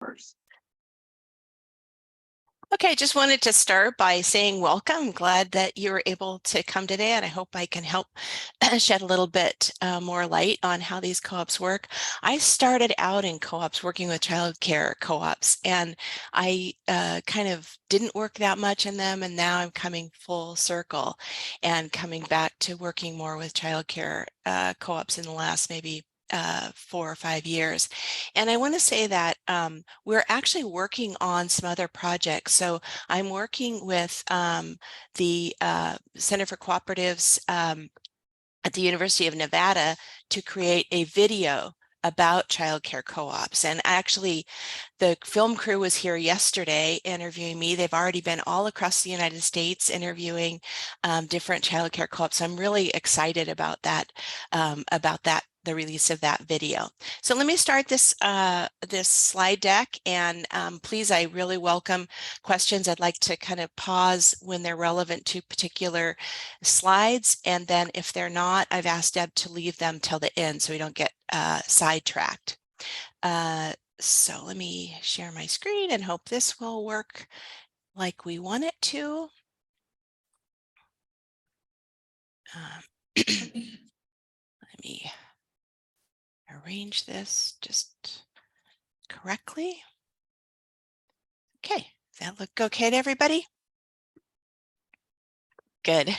members. Okay, just wanted to start by saying welcome. I'm glad that you were able to come today, and I hope I can help shed a little bit more light on how these co-ops work. I started out in co-ops working with childcare co-ops, and I kind of didn't work that much in them, and now I'm coming full circle and coming back to working more with childcare co-ops in the last maybe 4 or 5 years. And I want to say that we're actually working on some other projects. So I'm working with the Center for Cooperatives at the University of Nevada to create a video about childcare co-ops. And actually, the film crew was here yesterday interviewing me. They've already been all across the United States interviewing different childcare co-ops. So I'm really excited about that, the release of that video. So let me start this this slide deck, and please, I really welcome questions. I'd like to kind of pause when they're relevant to particular slides, and then if they're not, I've asked Deb to leave them till the end so we don't get sidetracked. So let me share my screen and hope this will work like we want it to. Let me arrange this just correctly. Okay, does that look okay to everybody? Good.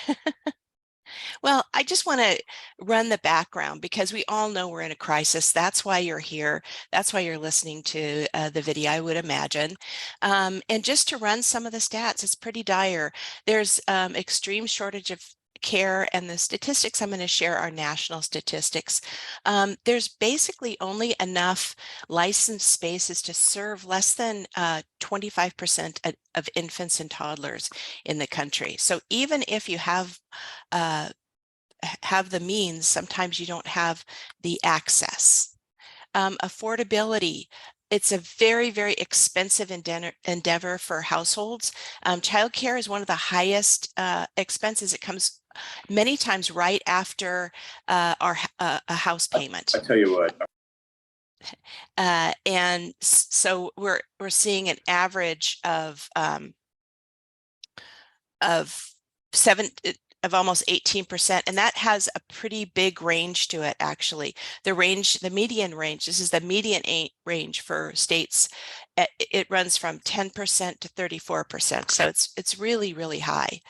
Well, I just want to run the background because we all know we're in a crisis. That's why you're here. That's why you're listening to the video, I would imagine. And just to run some of the stats, it's pretty dire. There's extreme shortage of care, and the statistics I'm going to share are national statistics. There's basically only enough licensed spaces to serve less than 25% of infants and toddlers in the country. So even if you have the means, sometimes you don't have the access. Affordability. It's a very, very expensive endeavor for households. Childcare is one of the highest expenses. It comes many times right after a house payment. I tell you what. And so we're seeing an average of almost 18%, and that has a pretty big range to it. Actually, the median range, this is the median range for states, it runs from 10% to 34%, so it's really, really high.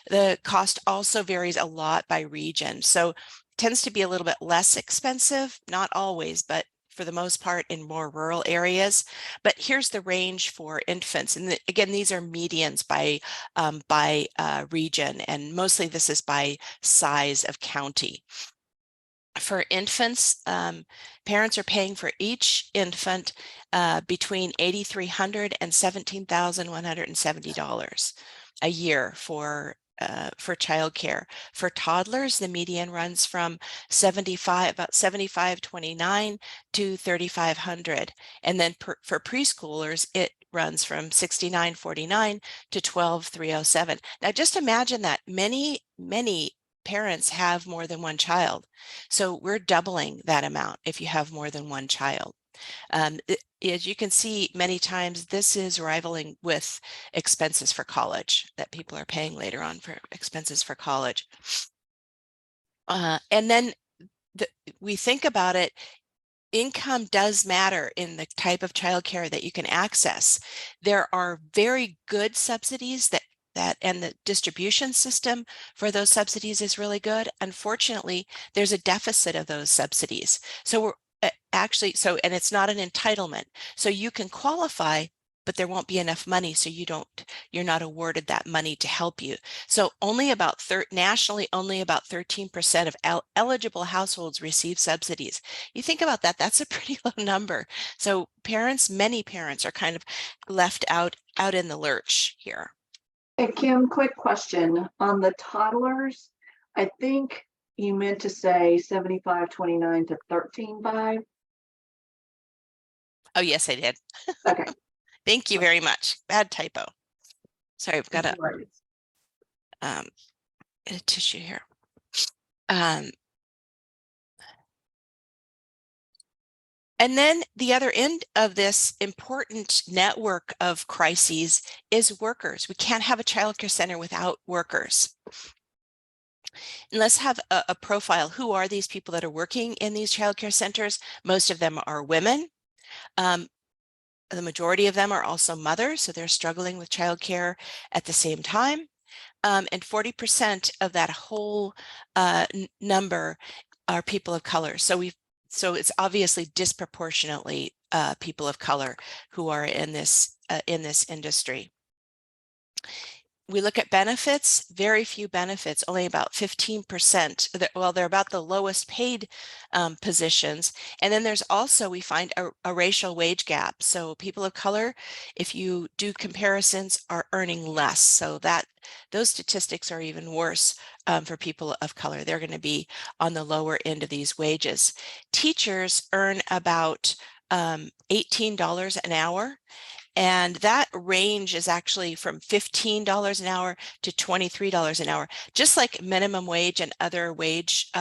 The cost also varies a lot by region, so it tends to be a little bit less expensive, not always, but for the most part in more rural areas. But here's the range for infants. And again, these are medians by region, and mostly this is by size of county. For infants, parents are paying for each infant between $8,300 and $17,170 a year for childcare. For toddlers, the median runs from about $7,529 to $3,500, and then for preschoolers, it runs from $6,949 to $12,307. Now, just imagine that many parents have more than one child, so we're doubling that amount if you have more than one child. As you can see, many times this is rivaling with expenses for college that people are paying later on for expenses for college. And then we think about it, income does matter in the type of childcare that you can access. There are very good subsidies and the distribution system for those subsidies is really good. Unfortunately, there's a deficit of those subsidies. So we're and it's not an entitlement. So you can qualify, but there won't be enough money, so you're not awarded that money to help you. So nationally, only about 13% of eligible households receive subsidies. You think about that, that's a pretty low number. So many parents are kind of left out in the lurch here. Hey, Kim, quick question. On the toddlers, I think you meant to say 75.29 to 13.5. Oh, yes, I did. Okay. Thank you very much. Bad typo. Sorry, I've got a tissue here. And then the other end of this important network of crises is workers. We can't have a childcare center without workers. And let's have a profile. Who are these people that are working in these childcare centers? Most of them are women. The majority of them are also mothers, so they're struggling with childcare at the same time. And 40% of that whole number are people of color. So it's obviously disproportionately people of color who are in this industry. We look at benefits, very few benefits, only about 15%. Well, they're about the lowest paid positions. And then there's also, we find a racial wage gap. So people of color, if you do comparisons, are earning less. So those statistics are even worse for people of color. They're going to be on the lower end of these wages. Teachers earn about $18 an hour. And that range is actually from $15 an hour to $23 an hour, just like minimum wage and other wage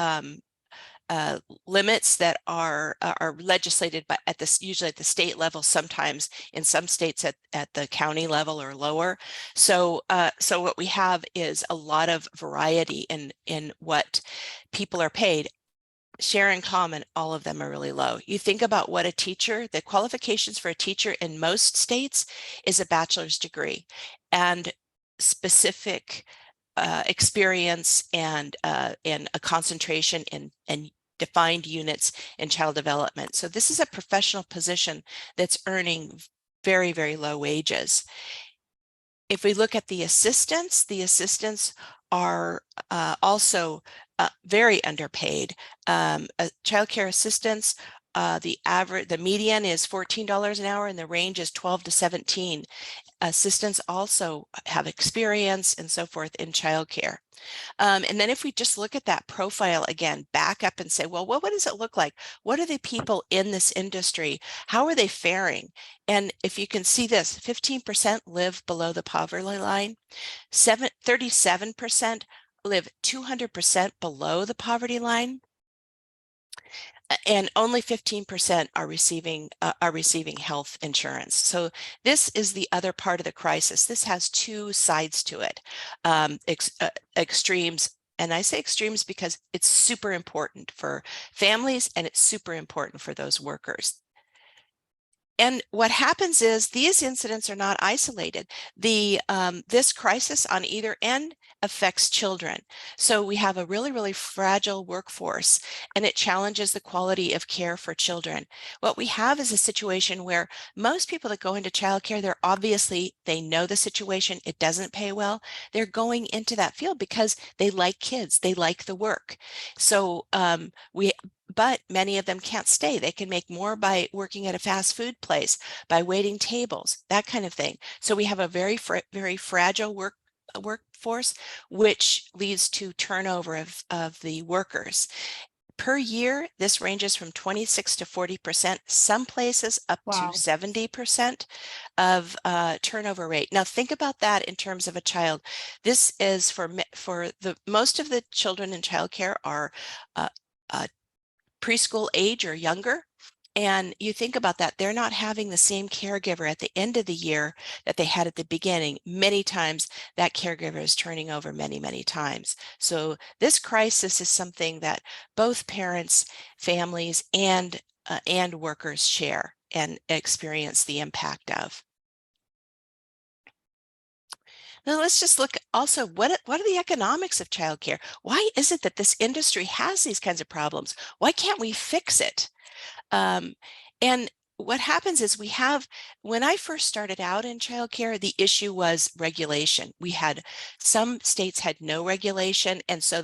limits that are legislated by usually at the state level, sometimes in some states at the county level or lower. So so what we have is a lot of variety in what people are paid. Share in common, all of them are really low. You think about what a teacher, the qualifications for a teacher in most states is a bachelor's degree and specific experience and a concentration in defined units in child development. So this is a professional position that's earning very, very low wages. If we look at the assistants are also very underpaid. Childcare assistants, the median is $14 an hour and the range is 12 to 17. Assistants also have experience and so forth in childcare. And then if we just look at that profile again, back up and say, well, what does it look like? What are the people in this industry? How are they faring? And if you can see this, 15% live below the poverty line, 37% live 200% below the poverty line, and only 15% are receiving health insurance. So this is the other part of the crisis. This has two sides to it. Extremes, and I say extremes because it's super important for families and it's super important for those workers. And what happens is these incidents are not isolated. This crisis on either end affects children. So we have a really, really fragile workforce, and it challenges the quality of care for children. What we have is a situation where most people that go into childcare, they know the situation, it doesn't pay well. They're going into that field because they like kids, they like the work. So but many of them can't stay. They can make more by working at a fast food place, by waiting tables, that kind of thing. So we have a very, very fragile workforce, which leads to turnover of the workers. Per year, this ranges from 26 to 40%, some places up Wow. to 70% of turnover rate. Now think about that in terms of a child. This is for the most of the children in childcare are preschool age or younger. And you think about that, they're not having the same caregiver at the end of the year that they had at the beginning. Many times that caregiver is turning over many, many times. So this crisis is something that both parents, families, and workers share and experience the impact of. Now let's just look also, what are the economics of childcare? Why is it that this industry has these kinds of problems? Why can't we fix it? And what happens is when I first started out in childcare, the issue was regulation. Some states had no regulation, and so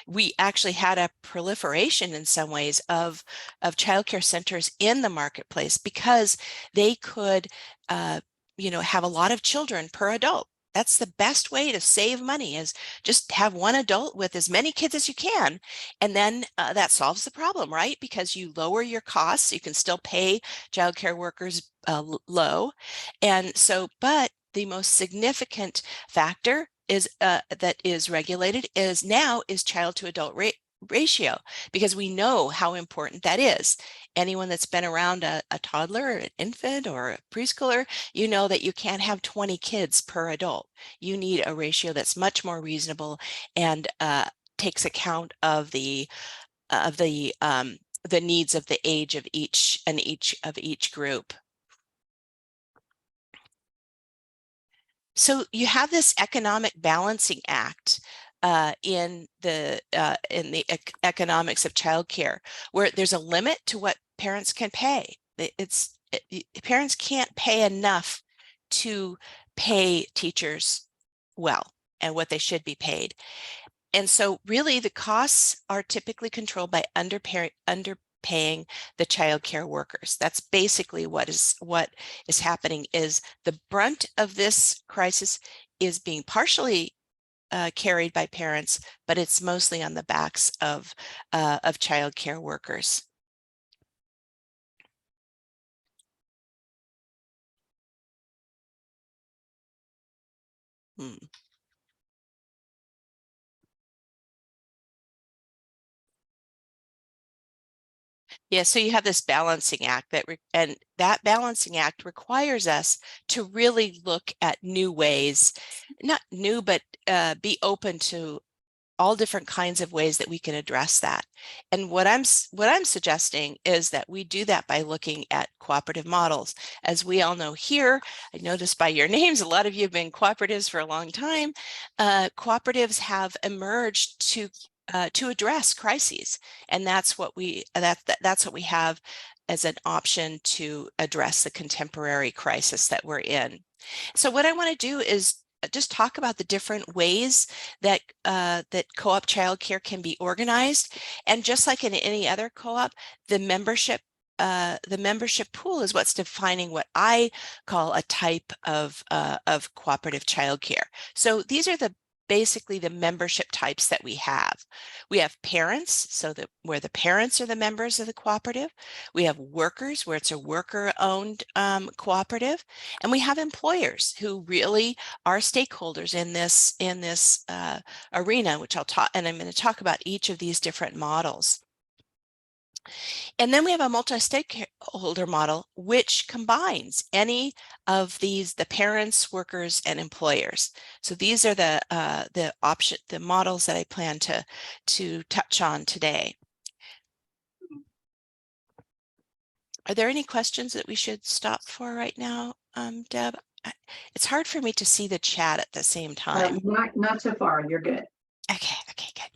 we actually had a proliferation in some ways of childcare centers in the marketplace because they could, have a lot of children per adult. That's the best way to save money, is just have one adult with as many kids as you can. And then that solves the problem, right? Because you lower your costs, you can still pay childcare workers low. And so, but the most significant factor is that is regulated is child to adult ratio, because we know how important that is. Anyone that's been around a toddler, an infant, or a preschooler, you know that you can't have 20 kids per adult. You need a ratio that's much more reasonable and takes account of the needs of the age of each group. So you have this economic balancing act in the economics of childcare, where there's a limit to what parents can pay. Parents can't pay enough to pay teachers well and what they should be paid. And so really the costs are typically controlled by underpaying the childcare workers. That's basically what is happening. Is the brunt of this crisis is being partially carried by parents, but it's mostly on the backs of childcare workers. Yeah, so you have this balancing act and that balancing act requires us to really look at new ways, not new, but be open to all different kinds of ways that we can address that. And what I'm suggesting is that we do that by looking at cooperative models. As we all know here, I noticed by your names, a lot of you have been cooperatives for a long time. Cooperatives have emerged to address crises, and that's what we have as an option to address the contemporary crisis that we're in. So what I want to do is just talk about the different ways that that co-op childcare can be organized. And just like in any other co-op, the membership pool is what's defining what I call a type of cooperative childcare. So these are basically the membership types that we have. We have parents, so that where the parents are the members of the cooperative. We have workers, where it's a worker-owned cooperative, and we have employers who really are stakeholders in this arena, which I'll talk, and I'm going to talk about each of these different models. And then we have a multi-stakeholder model, which combines any of these, the parents, workers, and employers. So these are the models that I plan to touch on today. Are there any questions that we should stop for right now, Deb? It's hard for me to see the chat at the same time. Not so far. You're good. Okay, good.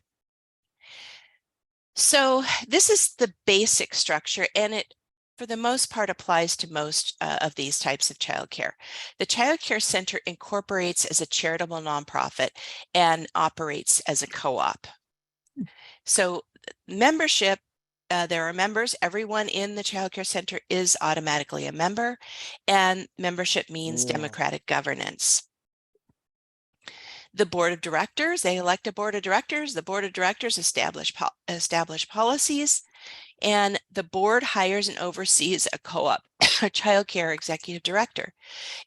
So this is the basic structure, and it, for the most part, applies to most of these types of childcare. The Childcare Center incorporates as a charitable nonprofit and operates as a co-op. So membership, there are members. Everyone in the Childcare Center is automatically a member, and membership means democratic governance. The board of directors, they elect a board of directors. The board of directors establish policies, and the board hires and oversees a co-op, a childcare executive director.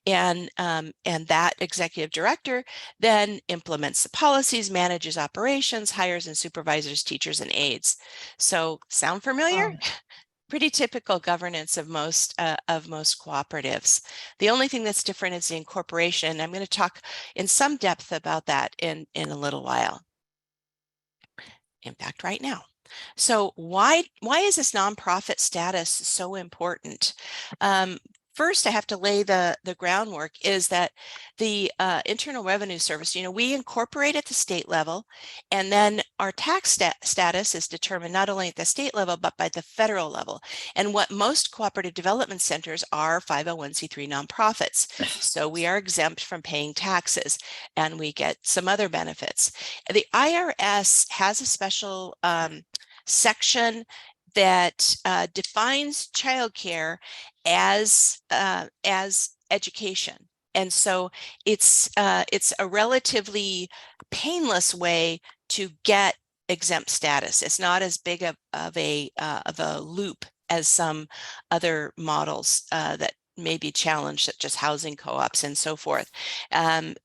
And that executive director then implements the policies, manages operations, hires and supervises teachers and aides. So sound familiar? Pretty typical governance of most cooperatives. The only thing that's different is the incorporation. I'm going to talk in some depth about that in a little while. In fact, right now. So why is this nonprofit status so important? First, I have to lay the groundwork is that the Internal Revenue Service, we incorporate at the state level, and then our tax status is determined not only at the state level, but by the federal level. And what most cooperative development centers are 501c3 nonprofits. So we are exempt from paying taxes, and we get some other benefits. The IRS has a special section that defines childcare as education, and so it's a relatively painless way to get exempt status. It's not as big of a loop as some other models that may be challenged, such as housing co-ops and so forth.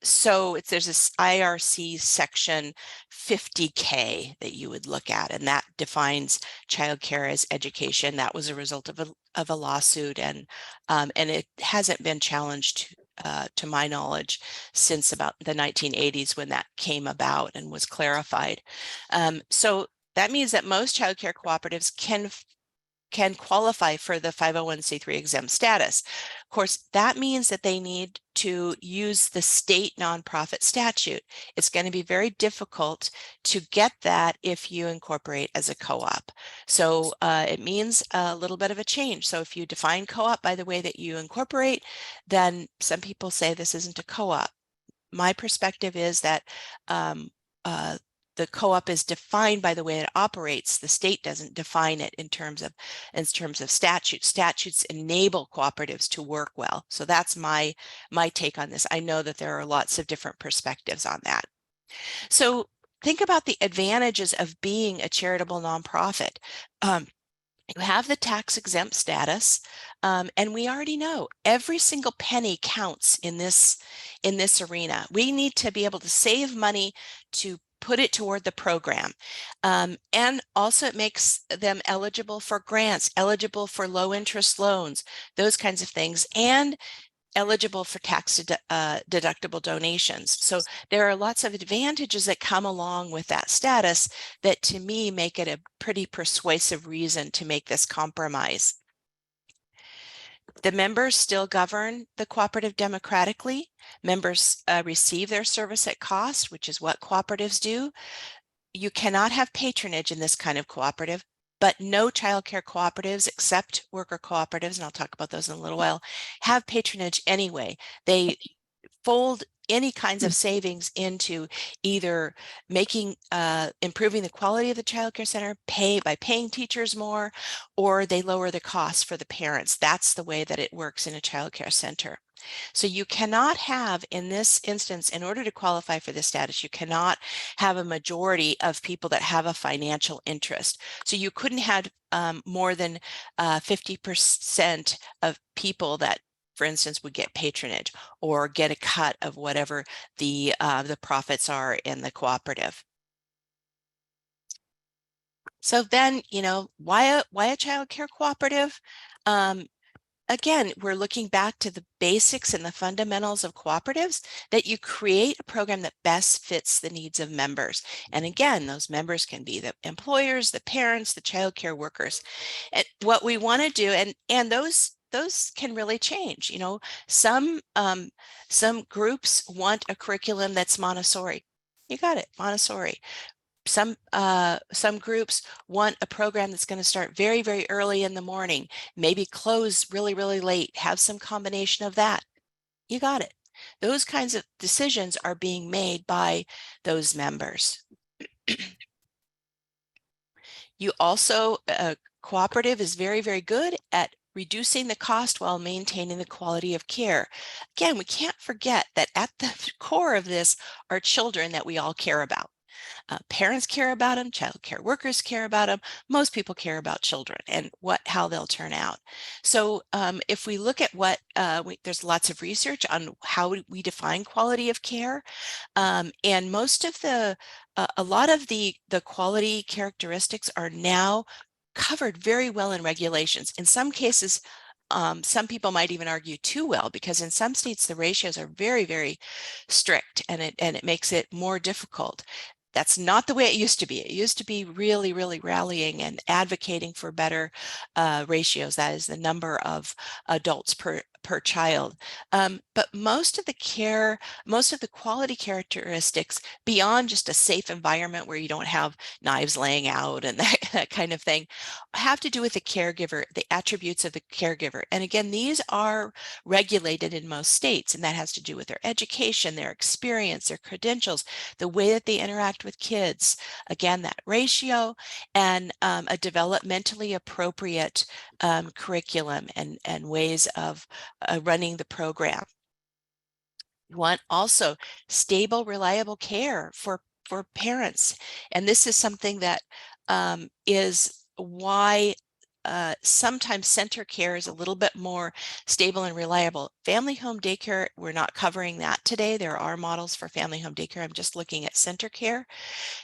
So there's this IRC section 50K that you would look at, and that defines childcare as education. That was a result of a lawsuit, and it hasn't been challenged to my knowledge since about the 1980s when that came about and was clarified. So that means that most childcare cooperatives can qualify for the 501c3 exempt status. Of course, that means that they need to use the state nonprofit statute. It's going to be very difficult to get that if you incorporate as a co-op. So it means a little bit of a change. So if you define co-op by the way that you incorporate, then some people say this isn't a co-op. My perspective is that the co-op is defined by the way it operates. The state doesn't define it in terms of statutes. Statutes enable cooperatives to work well. So that's my take on this. I know that there are lots of different perspectives on that. So think about the advantages of being a charitable nonprofit. You have the tax exempt status, and we already know every single penny counts in this arena. We need to be able to save money to put it toward the program. And also it makes them eligible for grants, eligible for low interest loans, those kinds of things, and eligible for tax deductible donations. So there are lots of advantages that come along with that status that to me make it a pretty persuasive reason to make this compromise. The members still govern the cooperative democratically. Members receive their service at cost, which is what cooperatives do. You cannot have patronage in this kind of cooperative, but no childcare cooperatives except worker cooperatives, and I'll talk about those in a little while, have patronage anyway. They fold any kinds of savings into either making improving the quality of the childcare center, by paying teachers more, or they lower the costs for the parents. That's the way that it works in a childcare center. So you cannot have, in this instance, in order to qualify for this status, you cannot have a majority of people that have a financial interest. So you couldn't have more than 50% of people that, for instance, would get patronage or get a cut of whatever the profits are in the cooperative. So then, why a child care cooperative? Again, we're looking back to the basics and the fundamentals of cooperatives, that you create a program that best fits the needs of members. And again, those members can be the employers, the parents, the child care workers. And what we want to do, and those can really change. Some groups want a curriculum that's Montessori. You got it, Montessori. Some groups want a program that's going to start very, very early in the morning, maybe close really, really late, have some combination of that. You got it. Those kinds of decisions are being made by those members. You also, cooperative is very, very good at reducing the cost while maintaining the quality of care. Again, we can't forget that at the core of this are children that we all care about. Parents care about them, child care workers care about them. Most people care about children and how they'll turn out. So if we look at what, there's lots of research on how we define quality of care, and most of a lot of the quality characteristics are now covered very well in regulations. In some cases, some people might even argue too well, because in some states the ratios are very, very strict, and it makes it more difficult. That's not the way it used to be. It used to be really, really rallying and advocating for better ratios. That is the number of adults per child. But most of the quality characteristics, beyond just a safe environment where you don't have knives laying out and that kind of thing, have to do with the caregiver, the attributes of the caregiver. And again, these are regulated in most states, and that has to do with their education, their experience, their credentials, the way that they interact with kids. Again, that ratio, and a developmentally appropriate curriculum and ways of running the program. You want also stable, reliable care for parents. And this is something that is why sometimes center care is a little bit more stable and reliable. Family home daycare, we're not covering that today. There are models for family home daycare. I'm just looking at center care.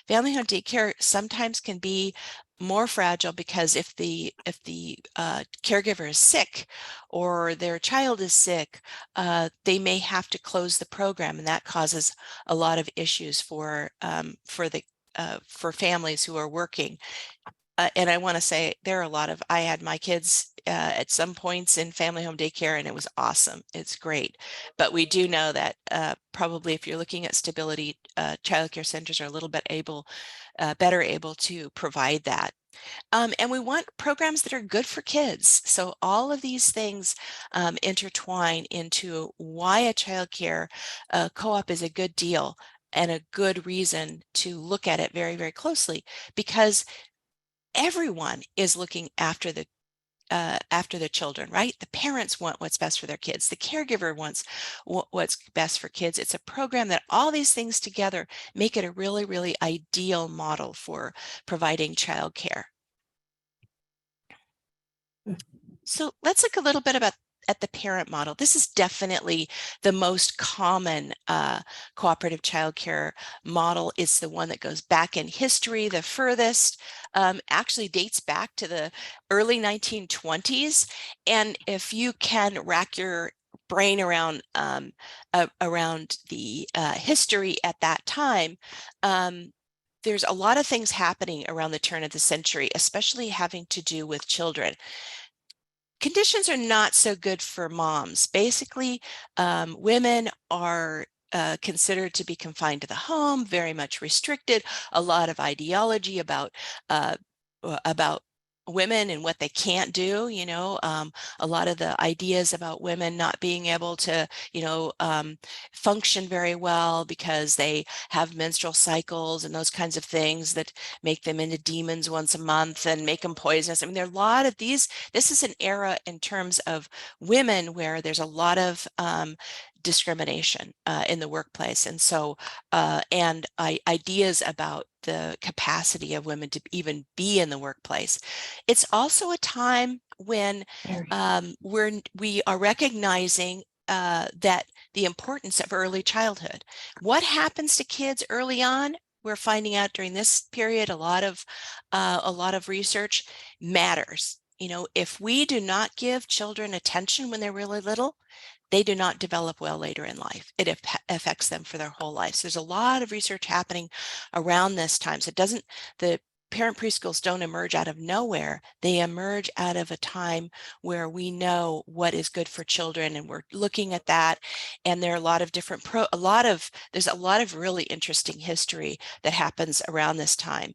Family home daycare sometimes can be more fragile because if the caregiver is sick or their child is sick, they may have to close the program, and that causes a lot of issues for families who are working. And I want to say there are a lot of, I had my kids at some points in family home daycare, and it was awesome. It's great. But we do know that probably if you're looking at stability, childcare centers are a little bit better able to provide that. And we want programs that are good for kids. So all of these things intertwine into why a childcare co-op is a good deal and a good reason to look at it very, very closely, because everyone is looking after the children, right? The parents want what's best for their kids. The caregiver wants what's best for kids. It's a program that all these things together make it a really, really ideal model for providing childcare. So let's look a little bit at the parent model. This is definitely the most common cooperative childcare model. It's the one that goes back in history the furthest, actually dates back to the early 1920s. And if you can rack your brain around the history at that time, there's a lot of things happening around the turn of the century, especially having to do with children. Conditions are not so good for moms. Basically, women are considered to be confined to the home, very much restricted, a lot of ideology about women and what they can't do, a lot of the ideas about women not being able to, function very well because they have menstrual cycles and those kinds of things that make them into demons once a month and make them poisonous. I mean, there are a lot of these. This is an era in terms of women where there's a lot of discrimination in the workplace. And so, ideas about the capacity of women to even be in the workplace. It's also a time when we are recognizing that the importance of early childhood. What happens to kids early on? We're finding out during this period, a lot of research matters. If we do not give children attention when they're really little, they do not develop well later in life. It affects them for their whole life. So there's a lot of research happening around this time. So the parent preschools don't emerge out of nowhere. They emerge out of a time where we know what is good for children, and we're looking at that. And there are a lot of different there's a lot of really interesting history that happens around this time.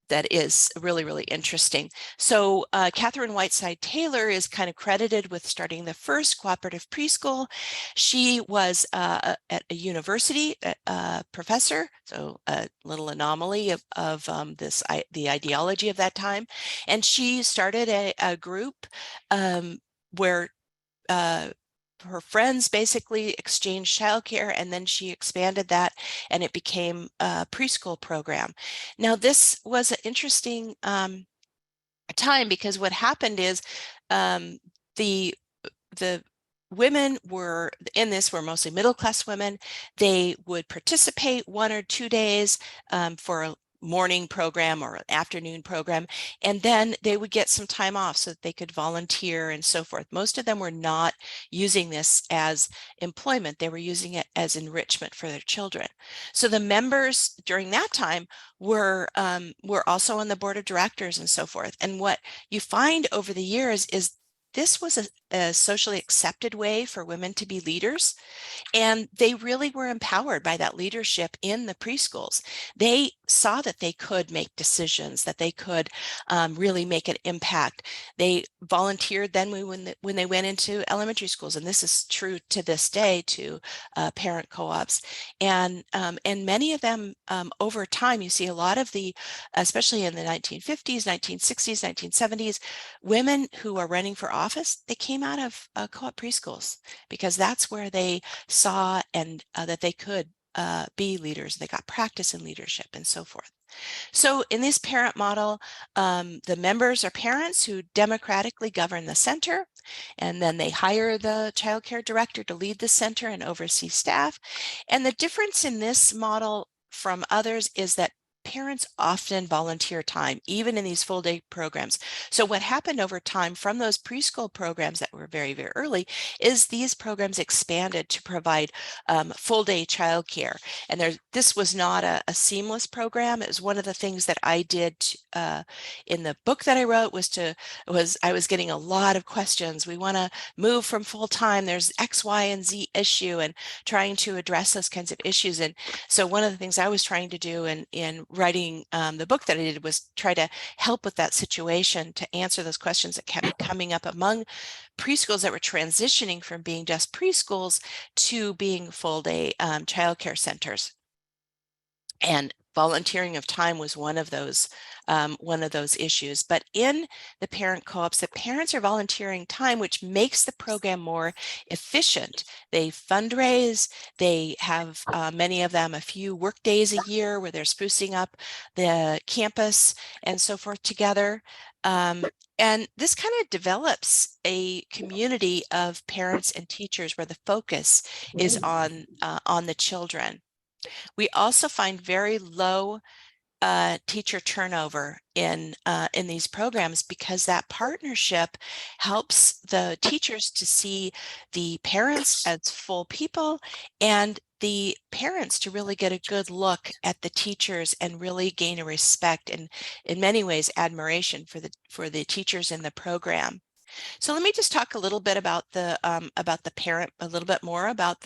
That is really, really interesting. So Catherine Whiteside Taylor is kind of credited with starting the first cooperative preschool. She was at a university professor, so a little anomaly of the ideology of that time. And she started a group where her friends basically exchanged childcare, and then she expanded that and it became a preschool program. Now, this was an interesting time because what happened is the women were mostly middle-class women. They would participate 1 or 2 days for a morning program or an afternoon program, and then they would get some time off so that they could volunteer and so forth. Most of them were not using this as employment. They were using it as enrichment for their children. So the members during that time were also on the board of directors and so forth. And what you find over the years is this was a socially accepted way for women to be leaders, and they really were empowered by that leadership in the preschools. They saw that they could make decisions, that they could really make an impact. They volunteered then when they went into elementary schools, and this is true to this day to parent co-ops. And many of them over time, you see a lot of especially in the 1950s, 1960s, 1970s, women who are running for office, they came out of co-op preschools because that's where they saw and that they could be leaders. They got practice in leadership and so forth. So in this parent model, the members are parents who democratically govern the center, and then they hire the child care director to lead the center and oversee staff. And the difference in this model from others is that parents often volunteer time, even in these full day programs. So what happened over time from those preschool programs that were very, very early is these programs expanded to provide full day childcare. And this was not a seamless program. It was one of the things that I did in the book that I wrote I was getting a lot of questions. We want to move from full time. There's X, Y, and Z issue, and trying to address those kinds of issues. And so one of the things I was trying to do in writing the book that I did was try to help with that situation, to answer those questions that kept coming up among preschools that were transitioning from being just preschools to being full day childcare centers. And volunteering of time was one of those issues. But in the parent co-ops, the parents are volunteering time, which makes the program more efficient. They fundraise. They have many of them a few work days a year where they're sprucing up the campus and so forth together. And this kind of develops a community of parents and teachers where the focus is on the children. We also find very low teacher turnover in these programs, because that partnership helps the teachers to see the parents as full people, and the parents to really get a good look at the teachers and really gain a respect and, in many ways, admiration for the teachers in the program. So let me just talk a little bit about the parent, a little bit more about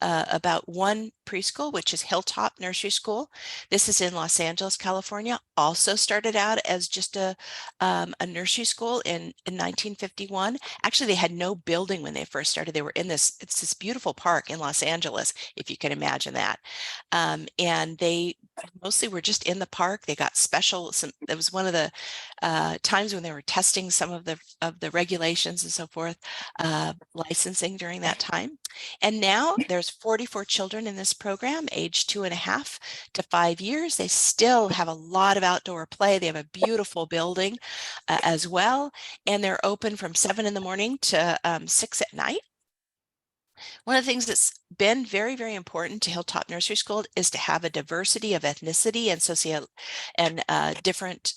about one preschool, which is Hilltop Nursery School. This is in Los Angeles, California. Also started out as just a nursery school in 1951. Actually, they had no building when they first started. They were in it's this beautiful park in Los Angeles, if you can imagine that. And they mostly were just in the park. They got it was one of the times when they were testing some of the regulations and so forth, licensing during that time. And now there's 44 children in this program, aged 2.5 to 5 years. They still have a lot of outdoor play. They have a beautiful building as well. And they're open from 7 in the morning to 6 at night. One of the things that's been very, very important to Hilltop Nursery School is to have a diversity of ethnicity and different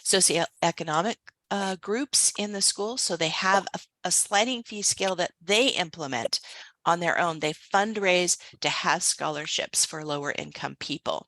socioeconomic groups in the school. So they have a sliding fee scale that they implement on their own. They fundraise to have scholarships for lower income people.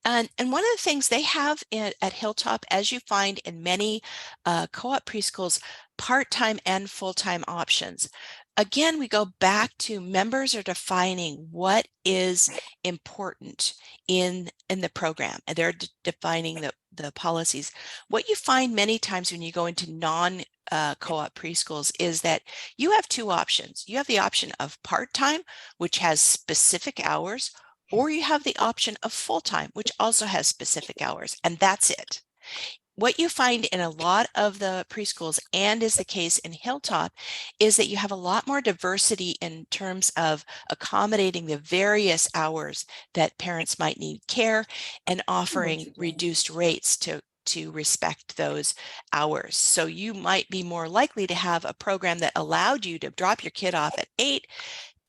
And one of the things they have at Hilltop, as you find in many co-op preschools, part-time and full-time options. Again, we go back to members are defining what is important in the program, and they're defining the policies. What you find many times when you go into non-co-op preschools is that you have two options. You have the option of part-time, which has specific hours, or you have the option of full-time, which also has specific hours, and that's it. What you find in a lot of the preschools, and is the case in Hilltop, is that you have a lot more diversity in terms of accommodating the various hours that parents might need care, and offering reduced rates to respect those hours. So you might be more likely to have a program that allowed you to drop your kid off at 8,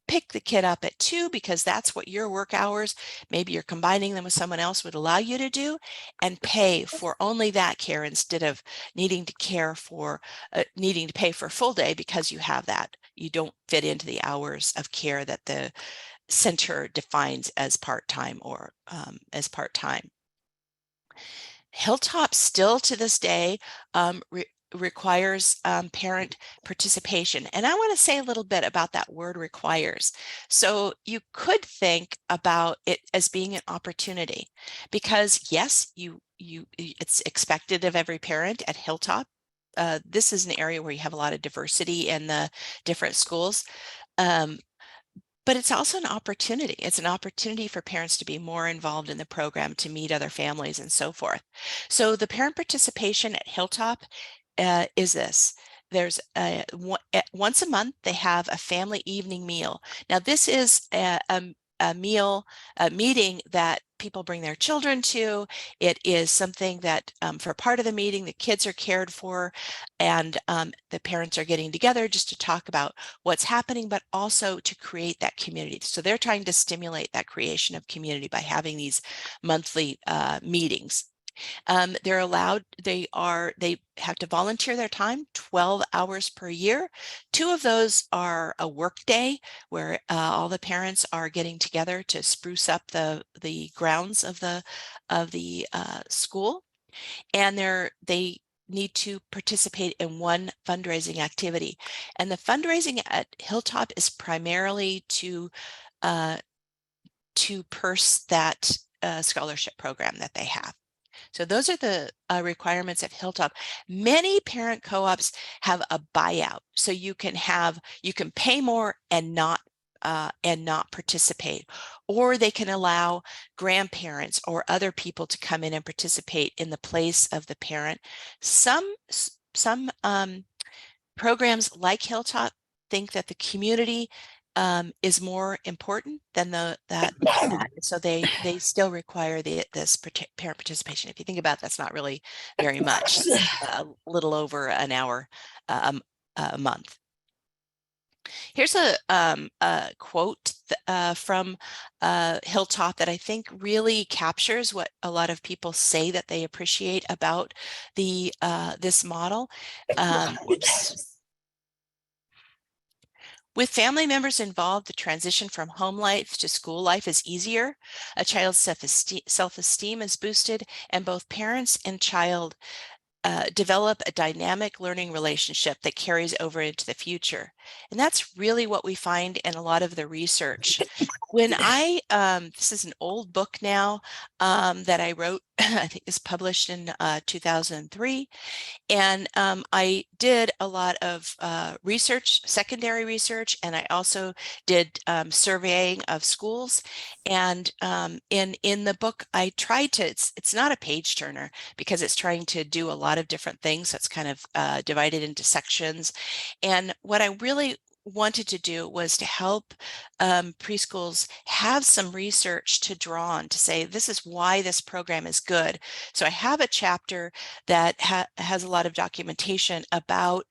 pick the kid up at 2 because that's what your work hours, maybe you're combining them with someone else, would allow you to do, and pay for only that care instead of needing to pay for a full day because you have that. You don't fit into the hours of care that the center defines as part-time or as part-time. Hilltop still to this day requires parent participation. And I want to say a little bit about that word requires. So you could think about it as being an opportunity, because yes, it's expected of every parent at Hilltop. This is an area where you have a lot of diversity in the different schools. But it's also an opportunity. It's an opportunity for parents to be more involved in the program, to meet other families and so forth. So the parent participation at Hilltop is this. There's once a month, they have a family evening meal. Now, this is meeting that people bring their children to. It is something that for part of the meeting, the kids are cared for, and the parents are getting together just to talk about what's happening, but also to create that community. So they're trying to stimulate that creation of community by having these monthly meetings. They're allowed, they have to volunteer their time 12 hours per year. 2 of those are a work day where all the parents are getting together to spruce up the grounds of the school, and they need to participate in one fundraising activity. And the fundraising at Hilltop is primarily to purse that scholarship program that they have. So those are the requirements of Hilltop. Many parent co-ops have a buyout, so you can pay more and not participate, or they can allow grandparents or other people to come in and participate in the place of the parent. Some programs like Hilltop think that the community is more important than that. So they still require this parent participation. If you think about it, that's not really very much, a little over an hour a month. Here's a quote from Hilltop that I think really captures what a lot of people say that they appreciate about this model. Whoops. With family members involved, the transition from home life to school life is easier. A child's self-esteem is boosted, and both parents and child develop a dynamic learning relationship that carries over into the future. And that's really what we find in a lot of the research. When this is an old book now that I wrote, I think is published in 2003. And I did a lot of research, secondary research, and I also did surveying of schools. And in the book, I tried to, it's not a page turner because it's trying to do a lot of different things. So it's kind of divided into sections. And what I really wanted to do was to help preschools have some research to draw on to say, this is why this program is good. So I have a chapter that has a lot of documentation about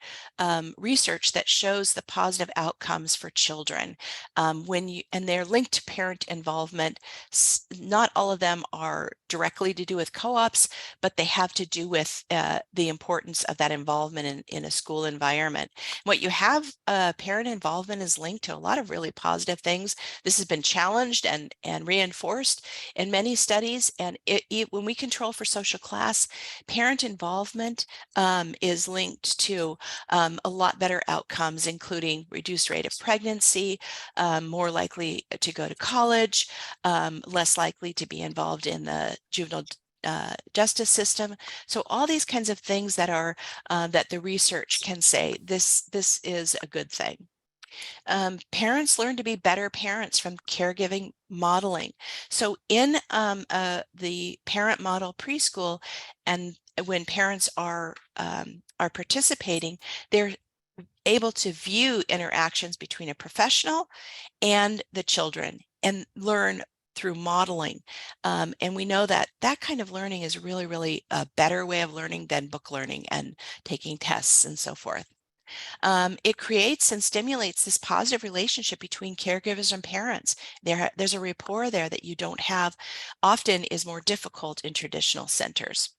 research that shows the positive outcomes for children. And they're linked to parent involvement. Not all of them are directly to do with co-ops, but they have to do with the importance of that involvement in a school environment. What you have, parent involvement is linked to a lot of really positive things. This has been challenged and reinforced in many studies. And when we control for social class, parent involvement is linked to a lot better outcomes, including reduced rate of pregnancy, more likely to go to college, less likely to be involved in the juvenile justice system. So all these kinds of things that are that the research can say this is a good thing. Parents learn to be better parents from caregiving modeling. So in the parent model preschool, and when parents are participating, they're able to view interactions between a professional and the children and learn through modeling. And we know that that kind of learning is really, really a better way of learning than book learning and taking tests and so forth. It creates and stimulates this positive relationship between caregivers and parents. There's a rapport there that you don't have, often is more difficult in traditional centers.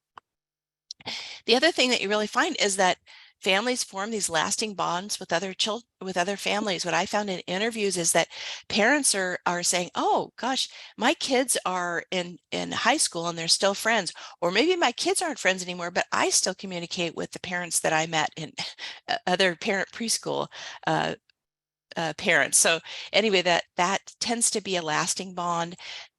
The other thing that you really find is that families form these lasting bonds with other children, with other families. What I found in interviews is that parents are saying, oh gosh, my kids are in high school and they're still friends, or maybe my kids aren't friends anymore, but I still communicate with the parents that I met in other parent preschool parents. So anyway, that tends to be a lasting bond.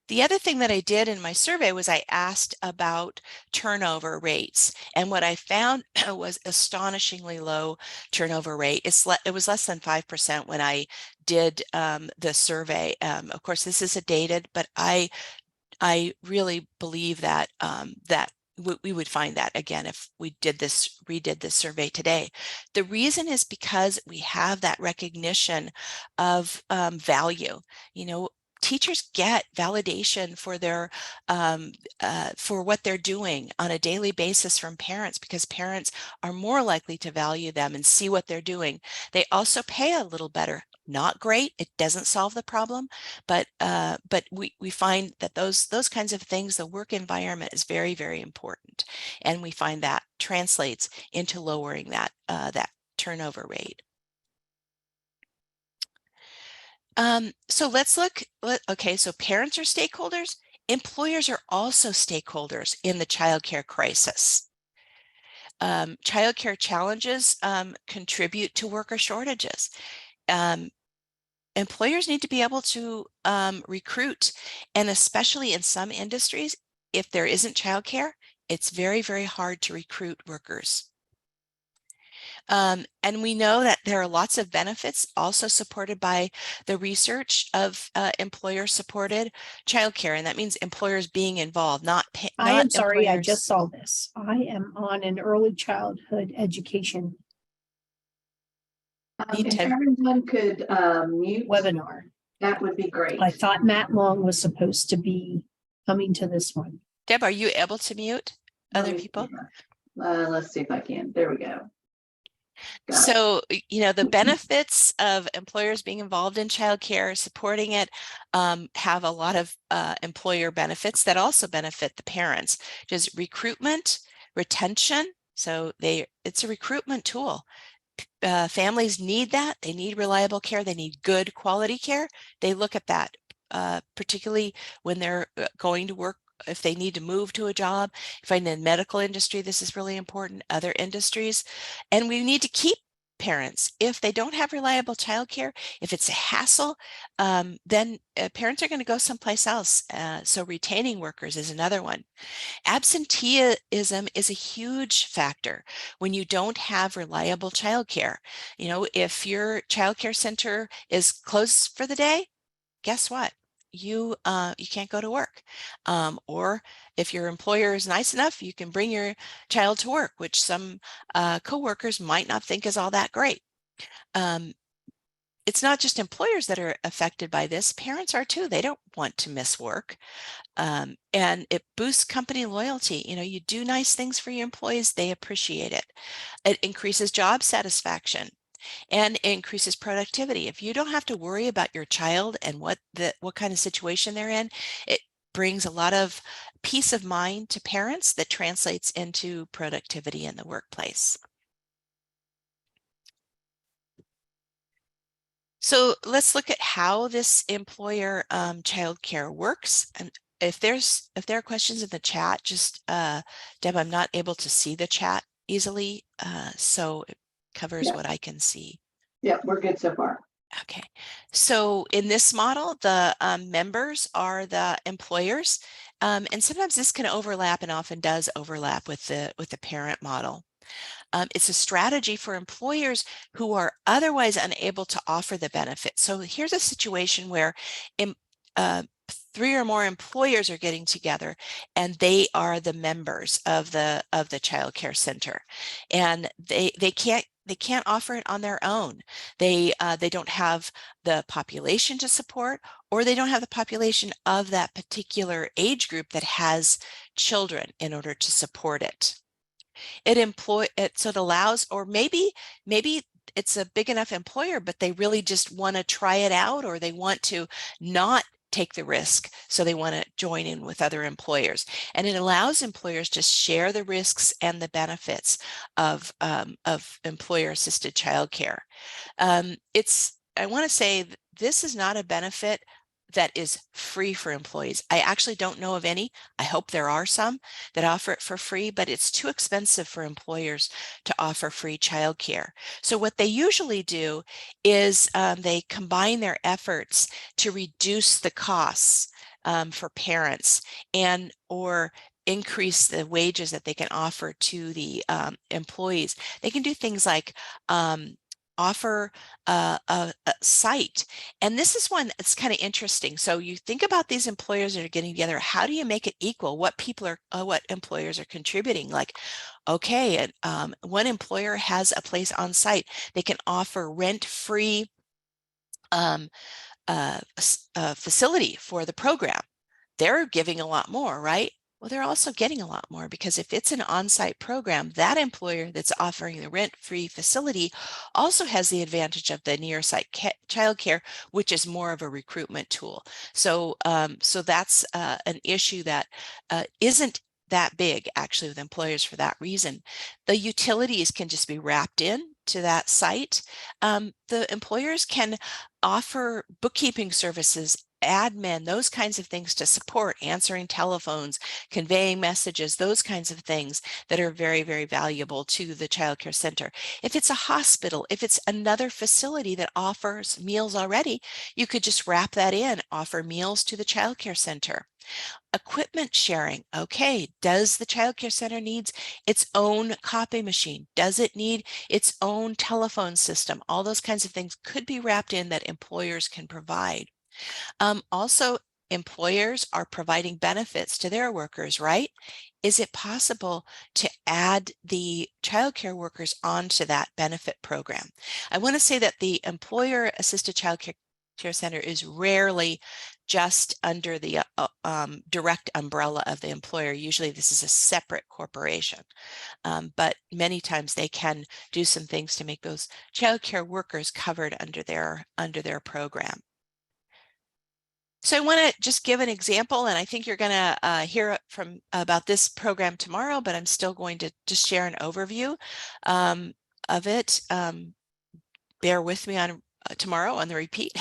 The other thing that I did in my survey was I asked about turnover rates. And what I found was astonishingly low turnover rate. It was less than 5% when I did the survey. Of course, this is dated, but I really believe that we would find that again if we redid this survey today. The reason is because we have that recognition of value. You know, teachers get validation for their for what they're doing on a daily basis from parents, because parents are more likely to value them and see what they're doing. They also pay a little better. Not great, it doesn't solve the problem, but we find that those kinds of things, the work environment is very, very important, and we find that translates into lowering that that turnover rate. So let's look. Okay, so parents are stakeholders. Employers are also stakeholders in the childcare crisis. Childcare challenges contribute to worker shortages. Employers need to be able to recruit, and especially in some industries, if there isn't childcare, it's very, very hard to recruit workers. And we know that there are lots of benefits also supported by the research of employer-supported childcare, and that means employers being involved, not I am sorry, I employers. just saw this. I am on an early childhood education If everyone could mute, webinar. that would be great. I thought Matt Long was supposed to be coming to this one. Deb, are you able to mute other people? Let's see if I can. There we go. So, you know, the benefits of employers being involved in childcare, supporting it, have a lot of employer benefits that also benefit the parents. Just recruitment, retention. So it's a recruitment tool. Families need that. They need reliable care. They need good quality care. They look at that, particularly when they're going to work. If they need to move to a job, if I'm in the medical industry, this is really important, other industries. And we need to keep parents. If they don't have reliable childcare, if it's a hassle, then parents are going to go someplace else. So retaining workers is another one. Absenteeism is a huge factor when you don't have reliable childcare. You know, if your childcare center is closed for the day, guess what? You can't go to work. Or if your employer is nice enough, you can bring your child to work, which some coworkers might not think is all that great. It's not just employers that are affected by this. Parents are too. They don't want to miss work. And it boosts company loyalty. You know, you do nice things for your employees, they appreciate it. It increases job satisfaction and increases productivity. If you don't have to worry about your child and what kind of situation they're in, it brings a lot of peace of mind to parents that translates into productivity in the workplace. So let's look at how this employer childcare works. And if there are questions in the chat, just Deb, I'm not able to see the chat easily, so it covers what I can see. Yeah, we're good so far. Okay, so in this model, the members are the employers, and sometimes this can overlap, and often does overlap with the parent model. It's a strategy for employers who are otherwise unable to offer the benefit. So here's a situation where 3 or more employers are getting together, and they are the members of the child care center, and they can't offer it on their own. They don't have the population to support, or they don't have the population of that particular age group that has children in order to support it. So it allows, or maybe it's a big enough employer, but they really just want to try it out, or they want to not take the risk, so they want to join in with other employers. And it allows employers to share the risks and the benefits of employer-assisted childcare. I want to say this is not a benefit that is free for employees. I actually don't know of any. I hope there are some that offer it for free, but it's too expensive for employers to offer free childcare. So what they usually do is they combine their efforts to reduce the costs for parents, or increase the wages that they can offer to the employees. They can do things like offer a site. And this is one that's kind of interesting. So you think about these employers that are getting together, how do you make it equal? What employers are contributing? Like, okay, one employer has a place on site. They can offer rent-free a facility for the program, they're giving a lot more, right? Well, they're also getting a lot more because if it's an on-site program, that employer that's offering the rent-free facility also has the advantage of the near-site childcare, which is more of a recruitment tool. So, so that's an issue that isn't that big actually with employers for that reason. The utilities can just be wrapped in to that site. The employers can offer bookkeeping services, admin, those kinds of things to support answering telephones, conveying messages, those kinds of things that are very, very valuable to the child care center. If it's a hospital, if it's another facility that offers meals already, you could just wrap that in, offer meals to the child care center. Equipment sharing. Okay, does the child care center needs its own copy machine? Does it need its own telephone system? All those kinds of things could be wrapped in that employers can provide. Also, employers are providing benefits to their workers, right? Is it possible to add the childcare workers onto that benefit program? I want to say that the employer-assisted childcare center is rarely just under the direct umbrella of the employer. Usually this is a separate corporation, but many times they can do some things to make those childcare workers covered under their program. So I want to just give an example, and I think you're going to hear from about this program tomorrow, but I'm still going to just share an overview of it. Bear with me on tomorrow on the repeat.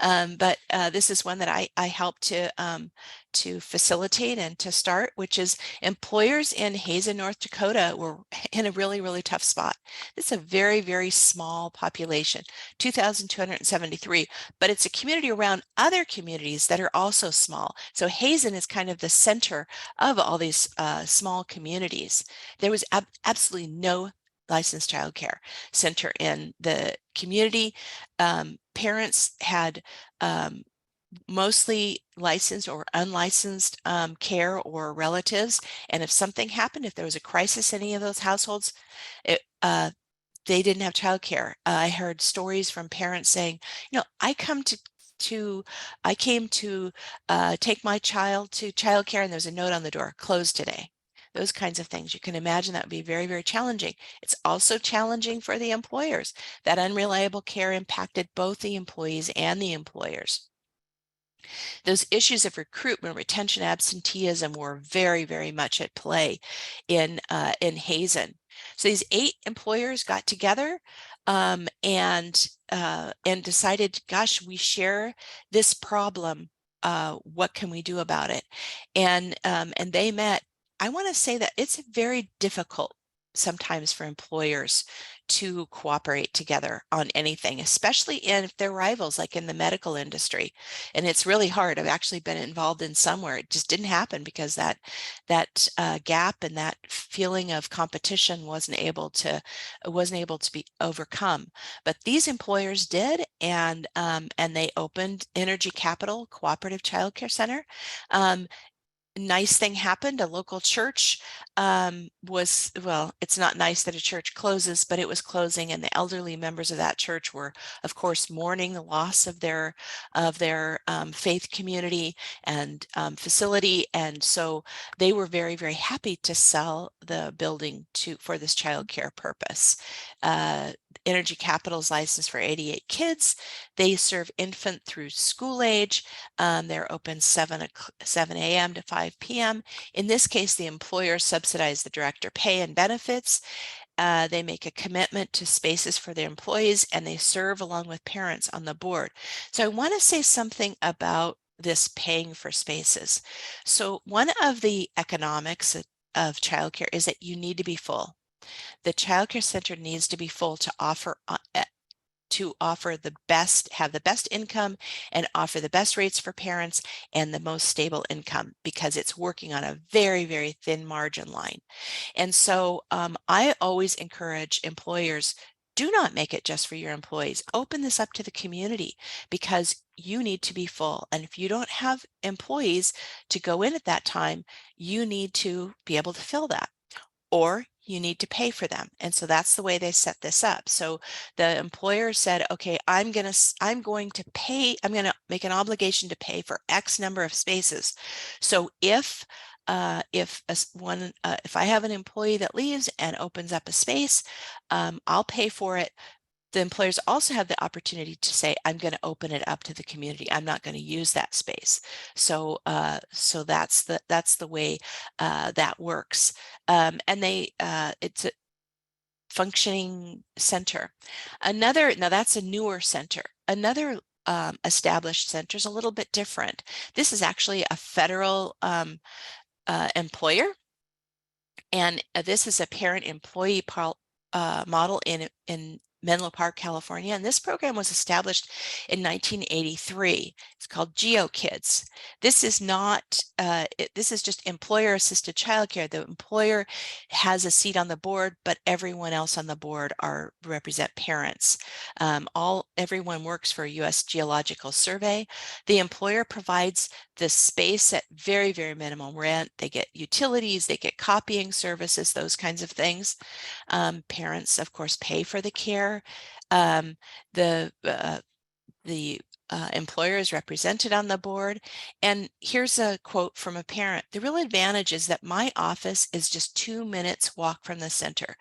But this is one that I helped to facilitate and to start, which is employers in Hazen, North Dakota were in a really, really tough spot. It's a very, very small population, 2,273, but it's a community around other communities that are also small. So Hazen is kind of the center of all these small communities. There was absolutely no licensed childcare center in the community. Parents had mostly licensed or unlicensed care or relatives. And if something happened, if there was a crisis in any of those households, they didn't have childcare. I heard stories from parents saying, you know, I came to take my child to childcare and there's a note on the door, closed today. Those kinds of things. You can imagine that would be very, very challenging. It's also challenging for the employers. That unreliable care impacted both the employees and the employers. Those issues of recruitment, retention, absenteeism were very, very much at play in Hazen. So these 8 employers got together and decided, gosh, we share this problem. What can we do about it? And they met. I want to say that it's very difficult sometimes for employers to cooperate together on anything, especially if they're rivals, like in the medical industry. And it's really hard. I've actually been involved in some where it just didn't happen because that gap and that feeling of competition wasn't able to be overcome. But these employers did, and they opened Energy Capital Cooperative Childcare Center. Nice thing happened. A local church well, it's not nice that a church closes, but it was closing, and the elderly members of that church were, of course, mourning the loss of their faith community and facility, and so they were very, very happy to sell the building for this child care purpose. Energy Capital's licensed for 88 kids. They serve infant through school age. They're open 7 a.m. to 5 p.m. In this case, the employer subsidized the director pay and benefits. They make a commitment to spaces for their employees, and they serve along with parents on the board. So I want to say something about this paying for spaces. So one of the economics of childcare is that you need to be full. The childcare center needs to be full to offer the best, have the best income and offer the best rates for parents and the most stable income, because it's working on a very, very thin margin line. And so I always encourage employers, do not make it just for your employees. Open this up to the community, because you need to be full. And if you don't have employees to go in at that time, you need to be able to fill that. Or you need to pay for them. And so that's the way they set this up. So the employer said, okay, I'm going to make an obligation to pay for X number of spaces. So if I have an employee that leaves and opens up a space, I'll pay for it. The employers also have the opportunity to say, I'm going to open it up to the community. I'm not going to use that space. So that's the way that works. And it's a functioning center. Now that's a newer center. Another established center is a little bit different. This is actually a federal employer. And this is a parent-employee model in Menlo Park, California, and this program was established in 1983. It's called GeoKids. This is not, this is just employer-assisted childcare. The employer has a seat on the board, but everyone else on the board represent parents. Everyone works for a U.S. Geological Survey. The employer provides the space at very, very minimum rent. They get utilities, they get copying services, those kinds of things. Parents, of course, pay for the care. The employer is represented on the board. And here's a quote from a parent. The real advantage is that my office is just 2 minutes walk from the center.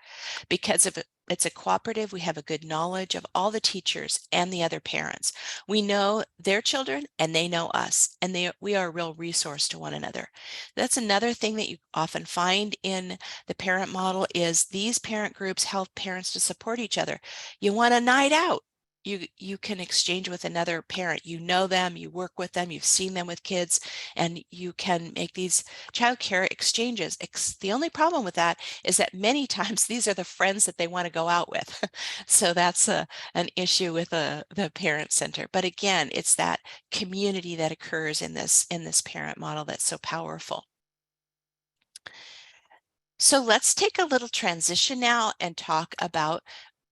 Because of it's a cooperative, we have a good knowledge of all the teachers and the other parents. We know their children and they know us, and we are a real resource to one another. That's another thing that you often find in the parent model is these parent groups help parents to support each other. You want a night out. You can exchange with another parent. You know them, you work with them, you've seen them with kids, and you can make these childcare exchanges. The only problem with that is that many times these are the friends that they want to go out with. So that's an issue with the parent center. But again, it's that community that occurs in this parent model that's so powerful. So let's take a little transition now and talk about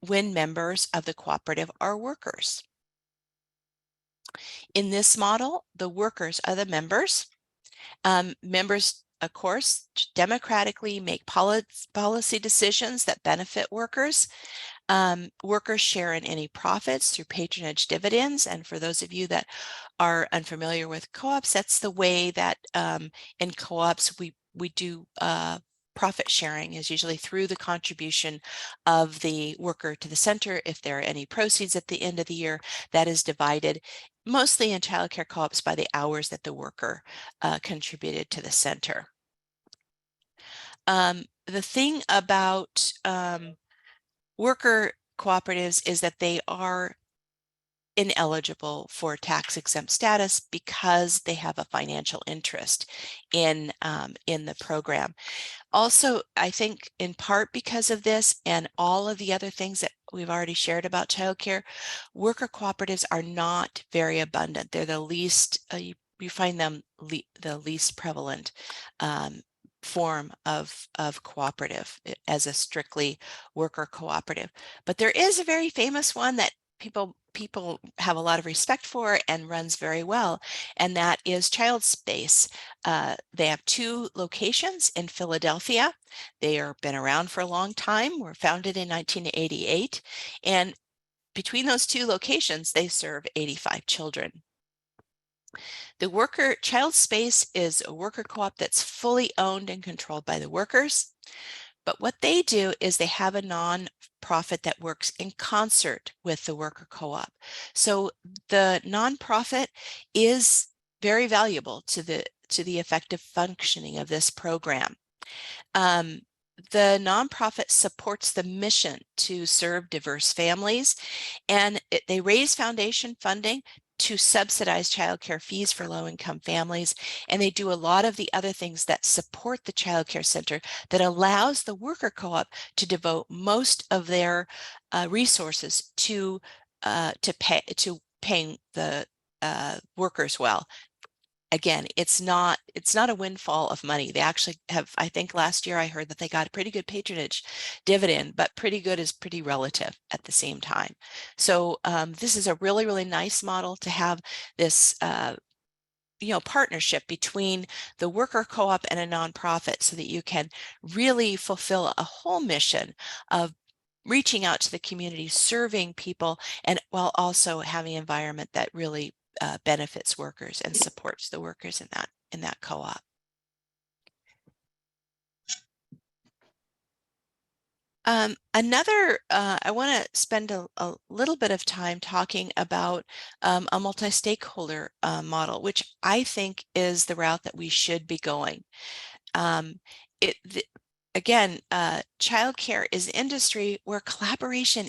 when members of the cooperative are workers. In this model, the workers are the members. Members, of course, democratically make policy decisions that benefit workers. Workers share in any profits through patronage dividends. And for those of you that are unfamiliar with co-ops, that's the way that in co-ops we do profit sharing is usually through the contribution of the worker to the center. If there are any proceeds at the end of the year, that is divided mostly in childcare co-ops by the hours that the worker contributed to the center. The thing about worker cooperatives is that they are ineligible for tax exempt status because they have a financial interest in the program. Also, I think in part because of this and all of the other things that we've already shared about childcare, worker cooperatives are not very abundant. They're the least, you find them the least prevalent form of cooperative as a strictly worker cooperative. But there is a very famous one that people have a lot of respect for and runs very well, and that is ChildSpace. They have 2 locations in Philadelphia. They have been around for a long time, were founded in 1988, and between those 2 locations, they serve 85 children. The ChildSpace is a worker co-op that's fully owned and controlled by the workers. But what they do is they have a nonprofit that works in concert with the worker co-op. So the nonprofit is very valuable to the effective functioning of this program. The nonprofit supports the mission to serve diverse families, and they raise foundation funding to subsidize childcare fees for low-income families, and they do a lot of the other things that support the childcare center that allows the worker co-op to devote most of their resources to paying the workers well. Again, it's not a windfall of money. They actually have, I think last year I heard that they got a pretty good patronage dividend, but pretty good is pretty relative at the same time. So this is a really, really nice model to have this partnership between the worker co-op and a nonprofit so that you can really fulfill a whole mission of reaching out to the community, serving people, and while also having an environment that really benefits workers and supports the workers in that co-op. I want to spend a little bit of time talking about a multi-stakeholder model, which I think is the route that we should be going. Again, childcare is an industry where collaboration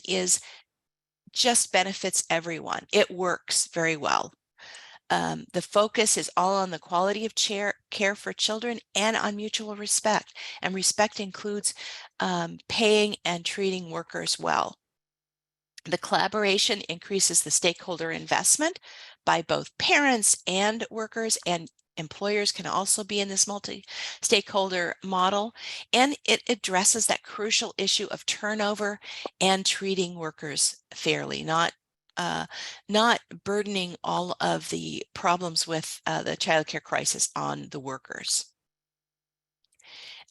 just benefits everyone. It works very well. The focus is all on the quality of care for children and on mutual respect. And respect includes paying and treating workers well. The collaboration increases the stakeholder investment by both parents and workers, and employers can also be in this multi-stakeholder model, and it addresses that crucial issue of turnover and treating workers fairly, not burdening all of the problems with the childcare crisis on the workers.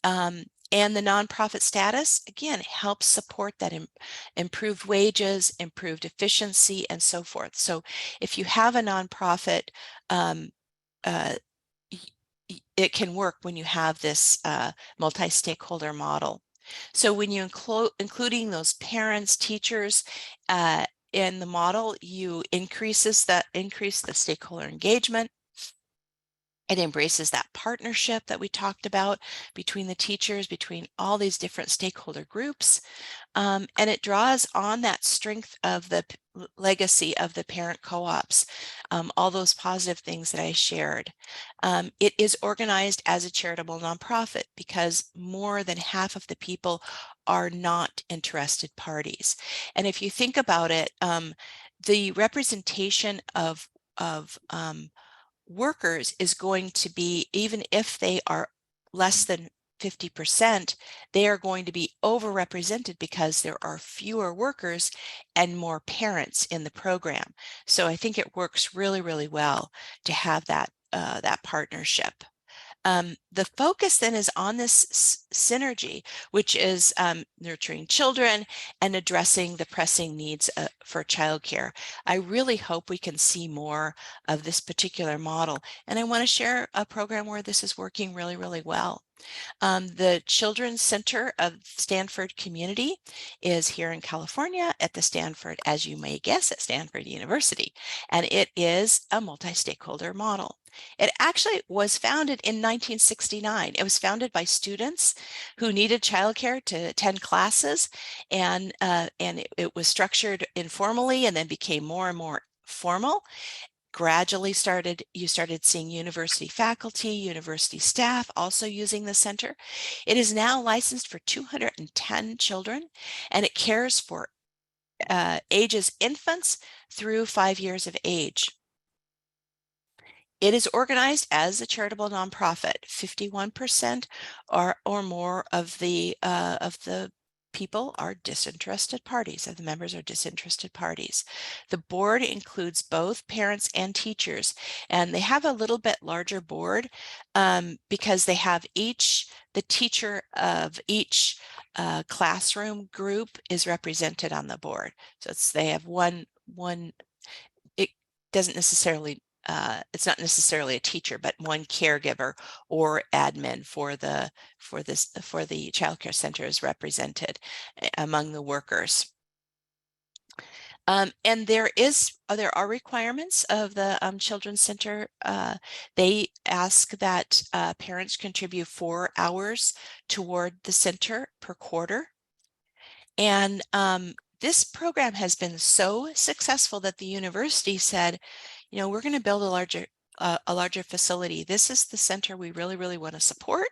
And the nonprofit status, again, helps support that improved wages, improved efficiency, and so forth. So if you have a nonprofit, it can work when you have this multi-stakeholder model. So when you including those parents, teachers in the model, you increase the stakeholder engagement. It embraces that partnership that we talked about between the teachers, between all these different stakeholder groups, and it draws on that strength of the legacy of the parent co-ops, all those positive things that I shared. It is organized as a charitable nonprofit because more than half of the people are not interested parties. And if you think about it, the representation of workers is going to be, even if they are less than 50%, they are going to be overrepresented because there are fewer workers and more parents in the program. So I think it works really, really well to have that partnership. The focus then is on this synergy, which is nurturing children and addressing the pressing needs for childcare. I really hope we can see more of this particular model. And I want to share a program where this is working really, really well. The Children's Center of Stanford Community is here in California at the Stanford, as you may guess, at Stanford University, and it is a multi-stakeholder model. It actually was founded in 1969. It was founded by students who needed childcare to attend classes, and it was structured informally and then became more and more formal. Gradually you started seeing university faculty, university staff also using the center. It is now licensed for 210 children, and it cares for ages infants through 5 years of age. It is organized as a charitable nonprofit. 51% or more of the people are disinterested parties, of the members are disinterested parties. The board includes both parents and teachers, and they have a little bit larger board because they have the teacher of each classroom group is represented on the board. So they have one, it doesn't necessarily it's not necessarily a teacher, but one caregiver or admin for the childcare center is represented among the workers. And there are requirements of the Children's Center. They ask that parents contribute 4 hours toward the center per quarter. And this program has been so successful that the university said, we're going to build a larger facility. This is the center we really, really want to support.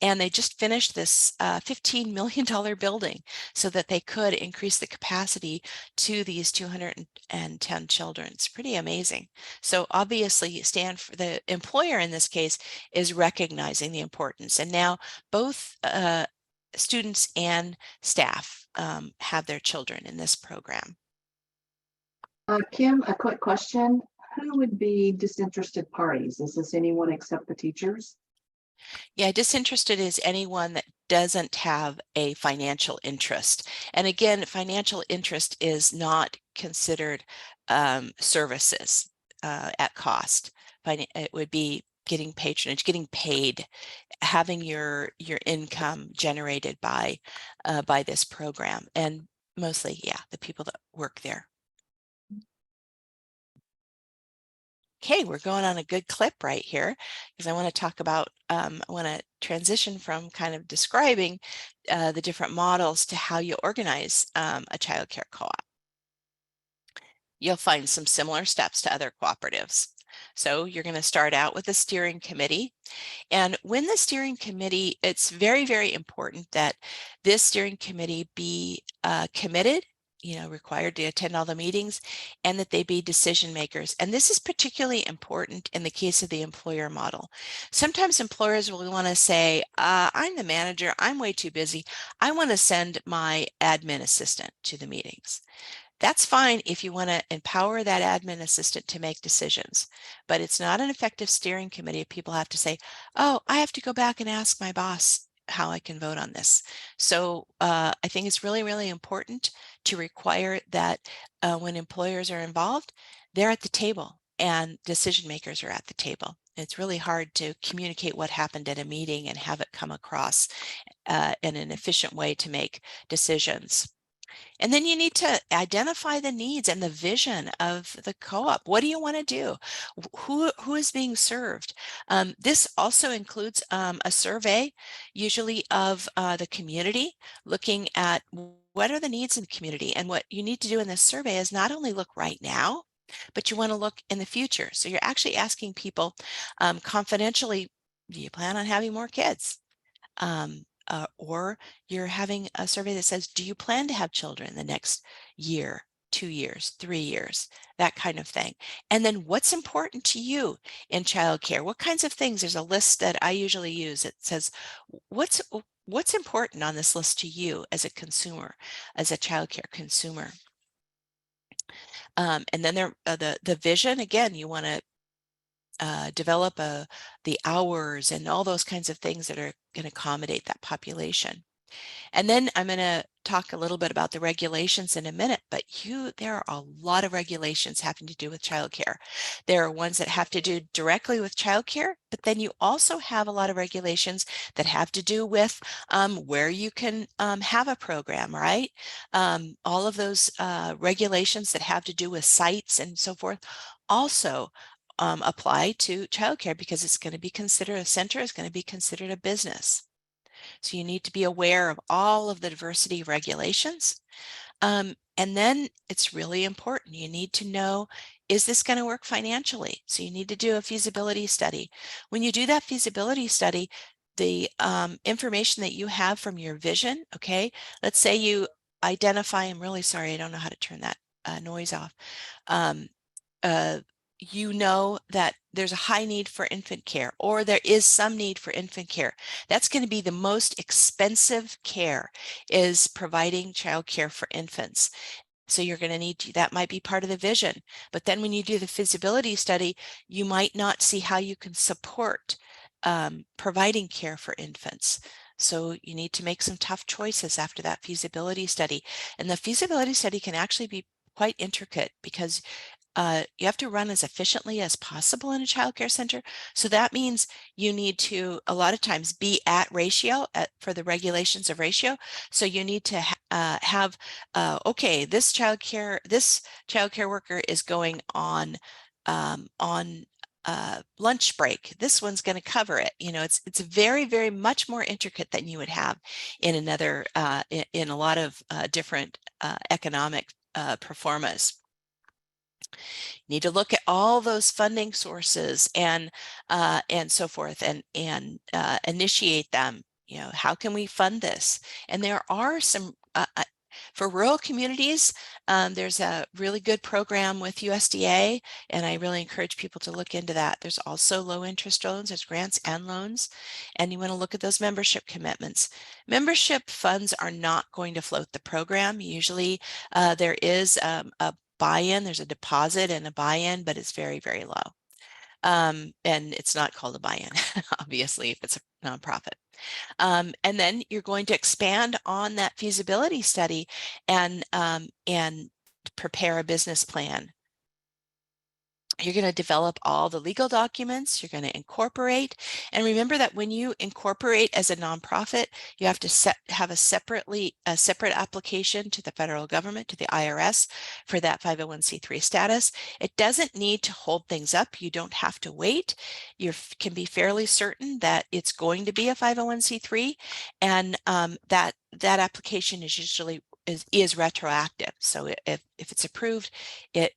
And they just finished this $15 million building so that they could increase the capacity to these 210 children. It's pretty amazing. So obviously Stanford, the employer in this case, is recognizing the importance. And now both students and staff have their children in this program. Kim, a quick question. who would be disinterested parties? Is this anyone except the teachers? Yeah, disinterested is anyone that doesn't have a financial interest. And again, financial interest is not considered services at cost. It would be getting patronage, getting paid, having your income generated by this program. And mostly, yeah, the people that work there. Okay, we're going on a good clip right here because I want to talk about, I want to transition from kind of describing the different models to how you organize a childcare co-op. You'll find some similar steps to other cooperatives. So you're going to start out with a steering committee. And when the steering committee, it's very, very important that this steering committee be committed, required to attend all the meetings, and that they be decision makers. And this is particularly important in the case of the employer model. Sometimes employers will want to say, I'm the manager, I'm way too busy. I want to send my admin assistant to the meetings. That's fine if you want to empower that admin assistant to make decisions, but it's not an effective steering committee if people have to say, oh, I have to go back and ask my boss how I can vote on this. So I think it's really, really important to require that when employers are involved, they're at the table and decision makers are at the table. It's really hard to communicate what happened at a meeting and have it come across in an efficient way to make decisions. And then you need to identify the needs and the vision of the co-op. What do you want to do? Who is being served? This also includes a survey, usually of the community, looking at what are the needs in the community. And what you need to do in this survey is not only look right now, but you want to look in the future. So you're actually asking people confidentially, do you plan on having more kids? Or you're having a survey that says, do you plan to have children the next year, 2 years, 3 years, that kind of thing. And then what's important to you in childcare? What kinds of things? There's a list that I usually use. It says, what's important on this list to you as a consumer, as a childcare consumer? And then the vision, again, you want to develop the hours and all those kinds of things that are going to accommodate that population. And then I'm going to talk a little bit about the regulations in a minute, but there are a lot of regulations having to do with childcare. There are ones that have to do directly with childcare, but then you also have a lot of regulations that have to do with where you can have a program, right? All of those regulations that have to do with sites and so forth also apply to childcare because it's going to be considered a center, is going to be considered a business. So you need to be aware of all of the diversity regulations. And then it's really important. You need to know, is this going to work financially? So you need to do a feasibility study. When you do that feasibility study, the information that you have from your vision, okay, let's say you identify, I'm really sorry, I don't know how to turn that noise off. You know that there's a high need for infant care, or there is some need for infant care. That's going to be the most expensive care, is providing child care for infants. So you're going to need to, that might be part of the vision. But then when you do the feasibility study, you might not see how you can support providing care for infants. So you need to make some tough choices after that feasibility study. And the feasibility study can actually be quite intricate because you have to run as efficiently as possible in a child care center. So that means you need to, a lot of times, be at ratio for the regulations of ratio. So you need to have, okay, this child care worker is going on lunch break. This one's going to cover it. You know, it's very, very much more intricate than you would have in another, in a lot of different economic performance. You need to look at all those funding sources and so forth, and initiate them. You know, how can we fund this? And there are some for rural communities, there's a really good program with USDA, and I really encourage people to look into that. There's also low interest loans, there's grants and loans, and you want to look at those membership commitments. Membership funds are not going to float the program. Usually there is a buy-in. There's a deposit and a buy-in, but it's very, very low. And it's not called a buy-in, obviously, if it's a nonprofit. And then you're going to expand on that feasibility study and prepare a business plan. You're going to develop all the legal documents, you're going to incorporate. And remember that when you incorporate as a nonprofit, you have to have a separate application to the federal government, to the IRS, for that 501c3 status. It doesn't need to hold things up. You don't have to wait. You can be fairly certain that it's going to be a 501c3, and that application is usually is retroactive. So if it's approved, it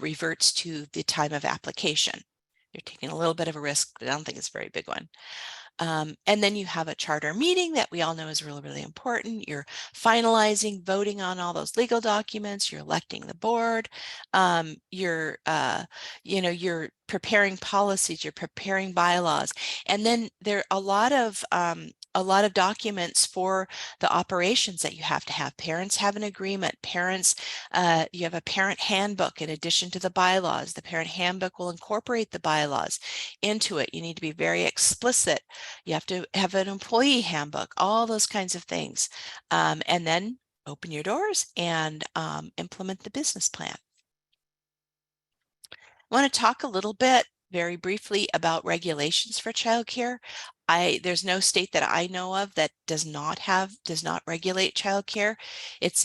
reverts to the time of application. You're taking a little bit of a risk, but I don't think it's a very big one. And then you have a charter meeting that we all know is really, really important. You're finalizing, voting on all those legal documents. You're electing the board. You're preparing policies. You're preparing bylaws, and then there are a lot of documents for the operations that you have to have. Parents have an agreement. Parents, you have a parent handbook in addition to the bylaws. The parent handbook will incorporate the bylaws into it. You need to be very explicit. You have to have an employee handbook, all those kinds of things. And then open your doors and implement the business plan. I want to talk a little bit very briefly about regulations for childcare. There's no state that I know of that does not regulate childcare. It's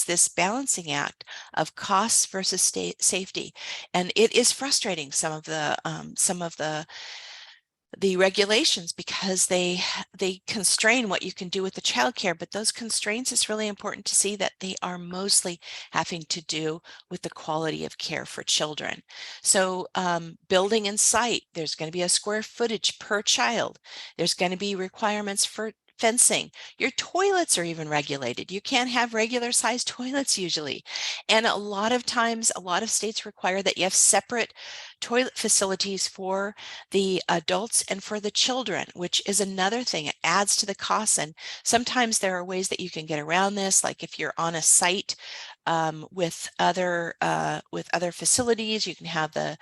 this balancing act of costs versus safety, and it is frustrating, some of the regulations, because they constrain what you can do with the childcare, but those constraints, it's really important to see that they are mostly having to do with the quality of care for children. So building and site, there's going to be a square footage per child. There's going to be requirements for fencing. Your toilets are even regulated. You can't have regular sized toilets usually. And a lot of times, a lot of states require that you have separate toilet facilities for the adults and for the children, which is another thing. It adds to the costs. And sometimes there are ways that you can get around this, like if you're on a site with other facilities, you can have the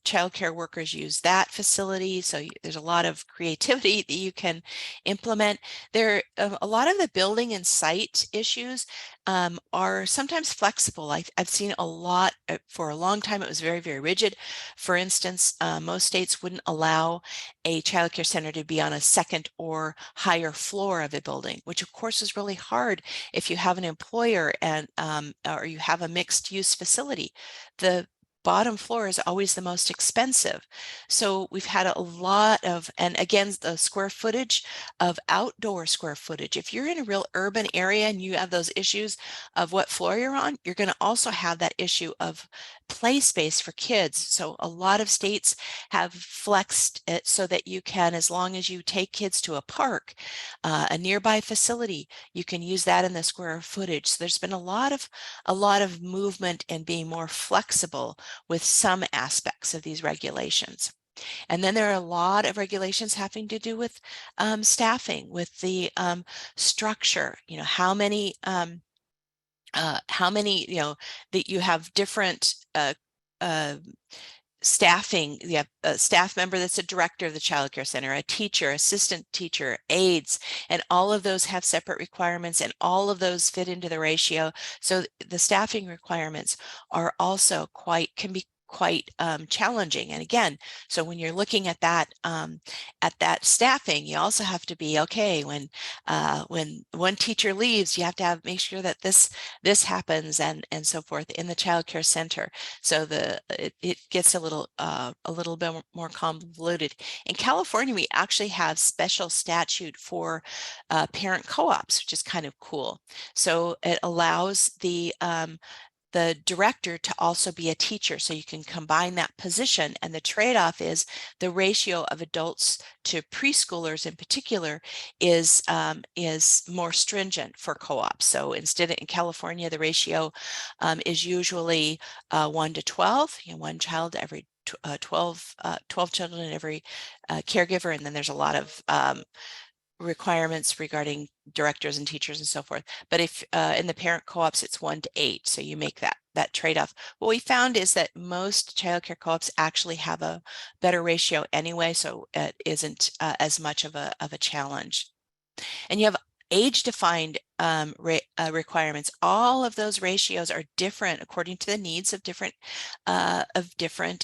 childcare workers use that facility. So there's a lot of creativity that you can implement. A lot of the building and site issues are sometimes flexible. I've seen a lot. For a long time, it was very, very rigid. For instance, most states wouldn't allow a childcare center to be on a second or higher floor of a building, which of course is really hard if you have an employer and or you have a mixed use facility. The bottom floor is always the most expensive. So we've had a lot of, and again, the square footage of outdoor square footage. If you're in a real urban area and you have those issues of what floor you're on, you're going to also have that issue of play space for kids. So a lot of states have flexed it so that you can, as long as you take kids to a park, a nearby facility, you can use that in the square footage. So there's been a lot of movement and being more flexible with some aspects of these regulations. And then there are a lot of regulations having to do with staffing, with the structure, how many, that you have different staffing. You have a staff member that's a director of the child care center, a teacher, assistant teacher, aides, and all of those have separate requirements, and all of those fit into the ratio. So the staffing requirements are also can be quite challenging. And again, so when you're looking at that staffing, you also have to be okay when one teacher leaves, you have to make sure that this happens and so forth in the child care center. So it gets a little bit more convoluted. In California, we actually have special statute for parent co-ops, which is kind of cool. So it allows the director to also be a teacher, so you can combine that position, and the trade-off is the ratio of adults to preschoolers in particular is more stringent for co-ops. So instead, in California, the ratio is usually 1 to 12, one child every 12 children in every caregiver, and then there's a lot of requirements regarding directors and teachers and so forth. But if in the parent co-ops, it's 1 to 8. So you make that trade-off. What we found is that most childcare co-ops actually have a better ratio anyway, so it isn't as much of a challenge. And you have age-defined requirements. All of those ratios are different according to the needs of different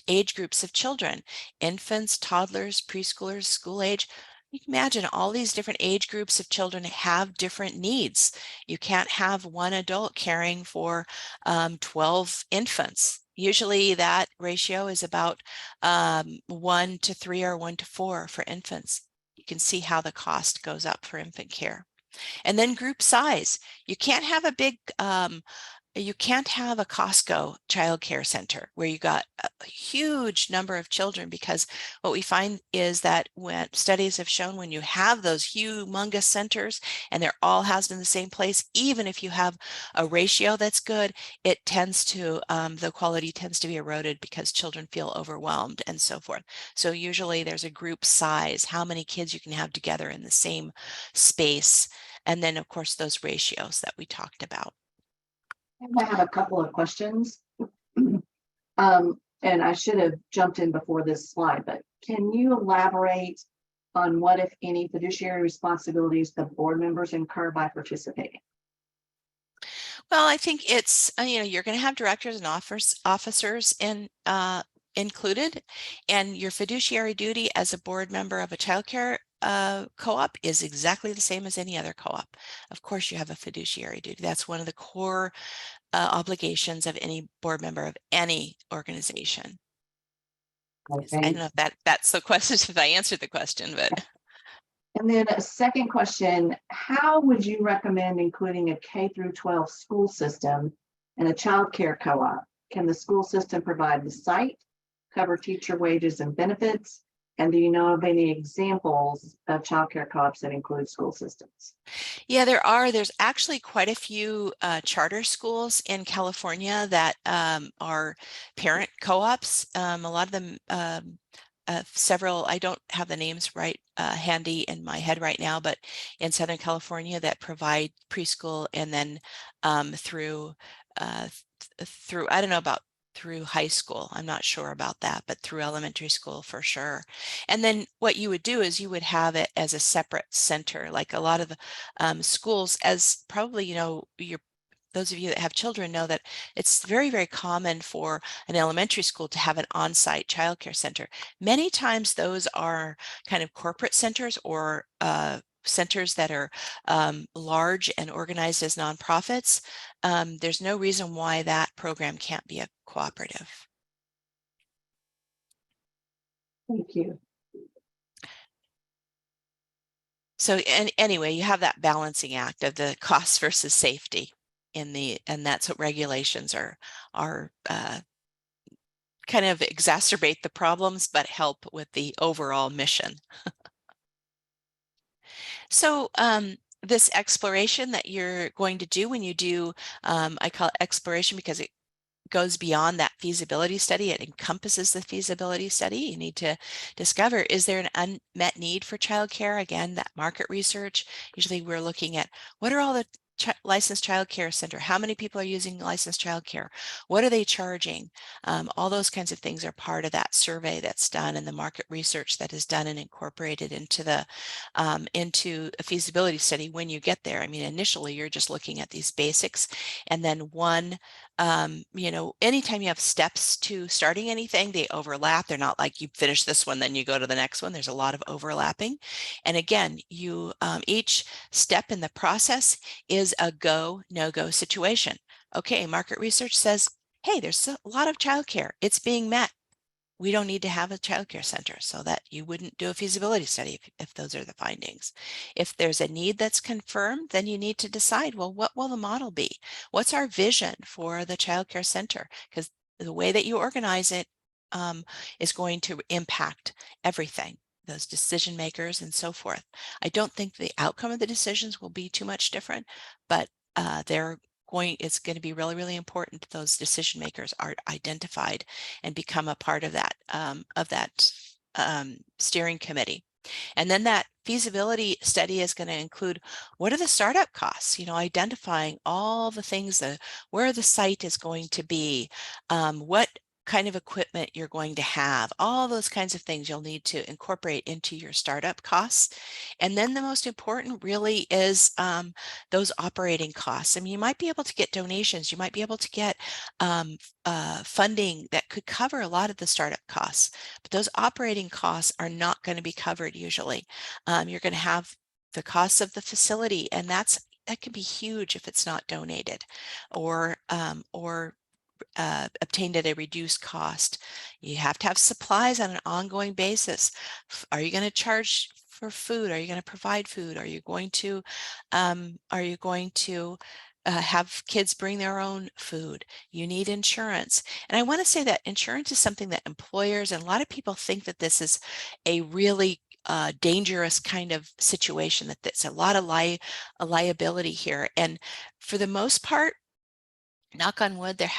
age groups of children: infants, toddlers, preschoolers, school age. You can imagine all these different age groups of children have different needs. You can't have one adult caring for 12 infants. Usually that ratio is about 1 to 3 or 1 to 4 for infants. You can see how the cost goes up for infant care. And then group size. You can't have a big you can't have a Costco childcare center where you got a huge number of children, because what we find is that when studies have shown, when you have those humongous centers and they're all housed in the same place, even if you have a ratio that's good, it tends to, the quality tends to be eroded because children feel overwhelmed and so forth. So usually there's a group size, how many kids you can have together in the same space. And then of course those ratios that we talked about. I have a couple of questions. And I should have jumped in before this slide, but can you elaborate on what, if any, fiduciary responsibilities the board members incur by participating? Well, I think it's, you're going to have directors and officers included, and your fiduciary duty as a board member of a childcare co-op is exactly the same as any other co-op. Of course, you have a fiduciary duty. That's one of the core obligations of any board member of any organization. Okay. I don't know if that's the question, if I answered the question, but. And then a second question, how would you recommend including a K through 12 school system and a childcare co-op? Can the school system provide the site, cover teacher wages and benefits? And do you know of any examples of childcare co-ops that include school systems? Yeah, there's actually quite a few charter schools in California that are parent co-ops. A lot of them, several, I don't have the names right handy in my head right now, but in Southern California that provide preschool and then through, I don't know about through high school. I'm not sure about that, but through elementary school for sure. And then what you would do is you would have it as a separate center, like a lot of the schools, as probably, those of you that have children know that it's very, very common for an elementary school to have an on-site childcare center. Many times those are kind of corporate centers or centers that are large and organized as nonprofits. There's no reason why that program can't be a cooperative. Thank you. So anyway, you have that balancing act of the cost versus safety and that's what regulations are kind of exacerbate the problems, but help with the overall mission. So this exploration that you're going to do when you do, I call it exploration because it goes beyond that feasibility study. It encompasses the feasibility study. You need to discover, is there an unmet need for childcare? Again, that market research. Usually we're looking at what are all the licensed childcare center, how many people are using licensed childcare, what are they charging? All those kinds of things are part of that survey that's done and the market research that is done and incorporated into the into a feasibility study when you get there. I mean, initially you're just looking at these basics, and then anytime you have steps to starting anything, they overlap. They're not like you finish this one, then you go to the next one. There's a lot of overlapping. And again, you each step in the process is a go, no-go situation. Okay, market research says, hey, there's a lot of childcare. It's being met. We don't need to have a childcare center, so that you wouldn't do a feasibility study if those are the findings. If there's a need that's confirmed, then you need to decide, well, what will the model be? What's our vision for the childcare center? Because the way that you organize it is going to impact everything, those decision makers and so forth. I don't think the outcome of the decisions will be too much different, but it's going to be really, really important that those decision makers are identified and become a part of that steering committee. And then that feasibility study is going to include what are the startup costs, you know, identifying all the things that where the site is going to be, what kind of equipment you're going to have, all those kinds of things you'll need to incorporate into your startup costs. And then the most important really is those operating costs. I mean, you might be able to get donations, you might be able to get funding that could cover a lot of the startup costs, but those operating costs are not going to be covered usually. You're going to have the costs of the facility, and that can be huge if it's not donated or obtained at a reduced cost. You have to have supplies on an ongoing basis. Are you going to charge for food? Are you going to provide food? Are you going to have kids bring their own food? You need insurance. And I want to say that insurance is something that employers and a lot of people think that this is a really dangerous kind of situation, that there's a lot of liability here. And for the most part, knock on wood, there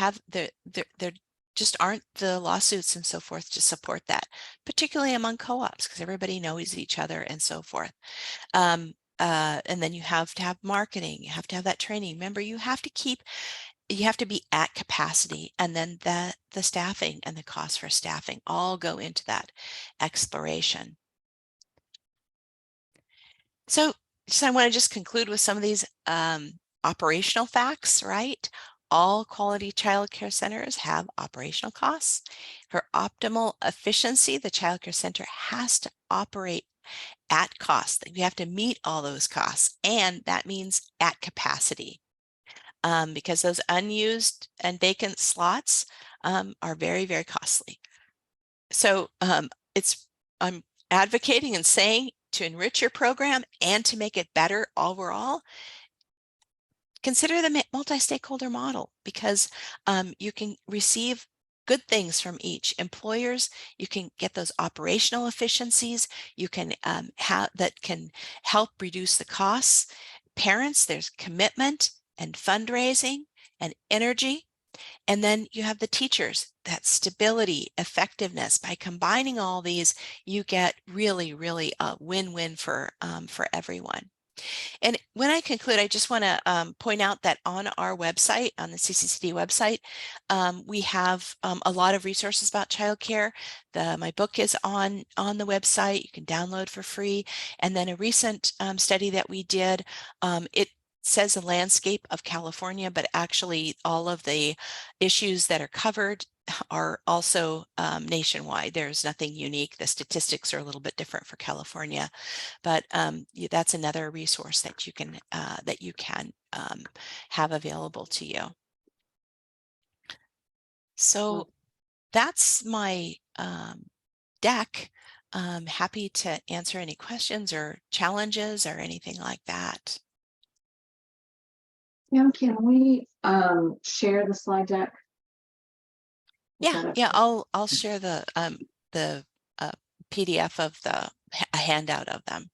just aren't the lawsuits and so forth to support that, particularly among co-ops, because everybody knows each other and so forth. And then you have to have marketing, you have to have that training. Remember, you have to be at capacity, and then the staffing and the cost for staffing all go into that exploration. So I want to just conclude with some of these operational facts, right? All quality childcare centers have operational costs. For optimal efficiency, the childcare center has to operate at cost. You have to meet all those costs, and that means at capacity, because those unused and vacant slots are very, very costly. So I'm advocating and saying to enrich your program and to make it better overall, consider the multi-stakeholder model, because you can receive good things from each. Employers, you can get those operational efficiencies, you can that can help reduce the costs. Parents, there's commitment and fundraising and energy. And then you have the teachers, that stability, effectiveness. By combining all these, you get really, really a win-win for everyone. And when I conclude, I just want to point out that on our website, on the CCCD website, we have a lot of resources about childcare. My book is on the website. You can download for free. And then a recent study that we did, it says the landscape of California, but actually all of the issues that are covered are also nationwide. There's nothing unique. The statistics are a little bit different for California, but that's another resource that you can have available to you. So that's my deck. Happy to answer any questions or challenges or anything like that. Now, can we share the slide deck? Yeah, I'll share the PDF of a handout of them.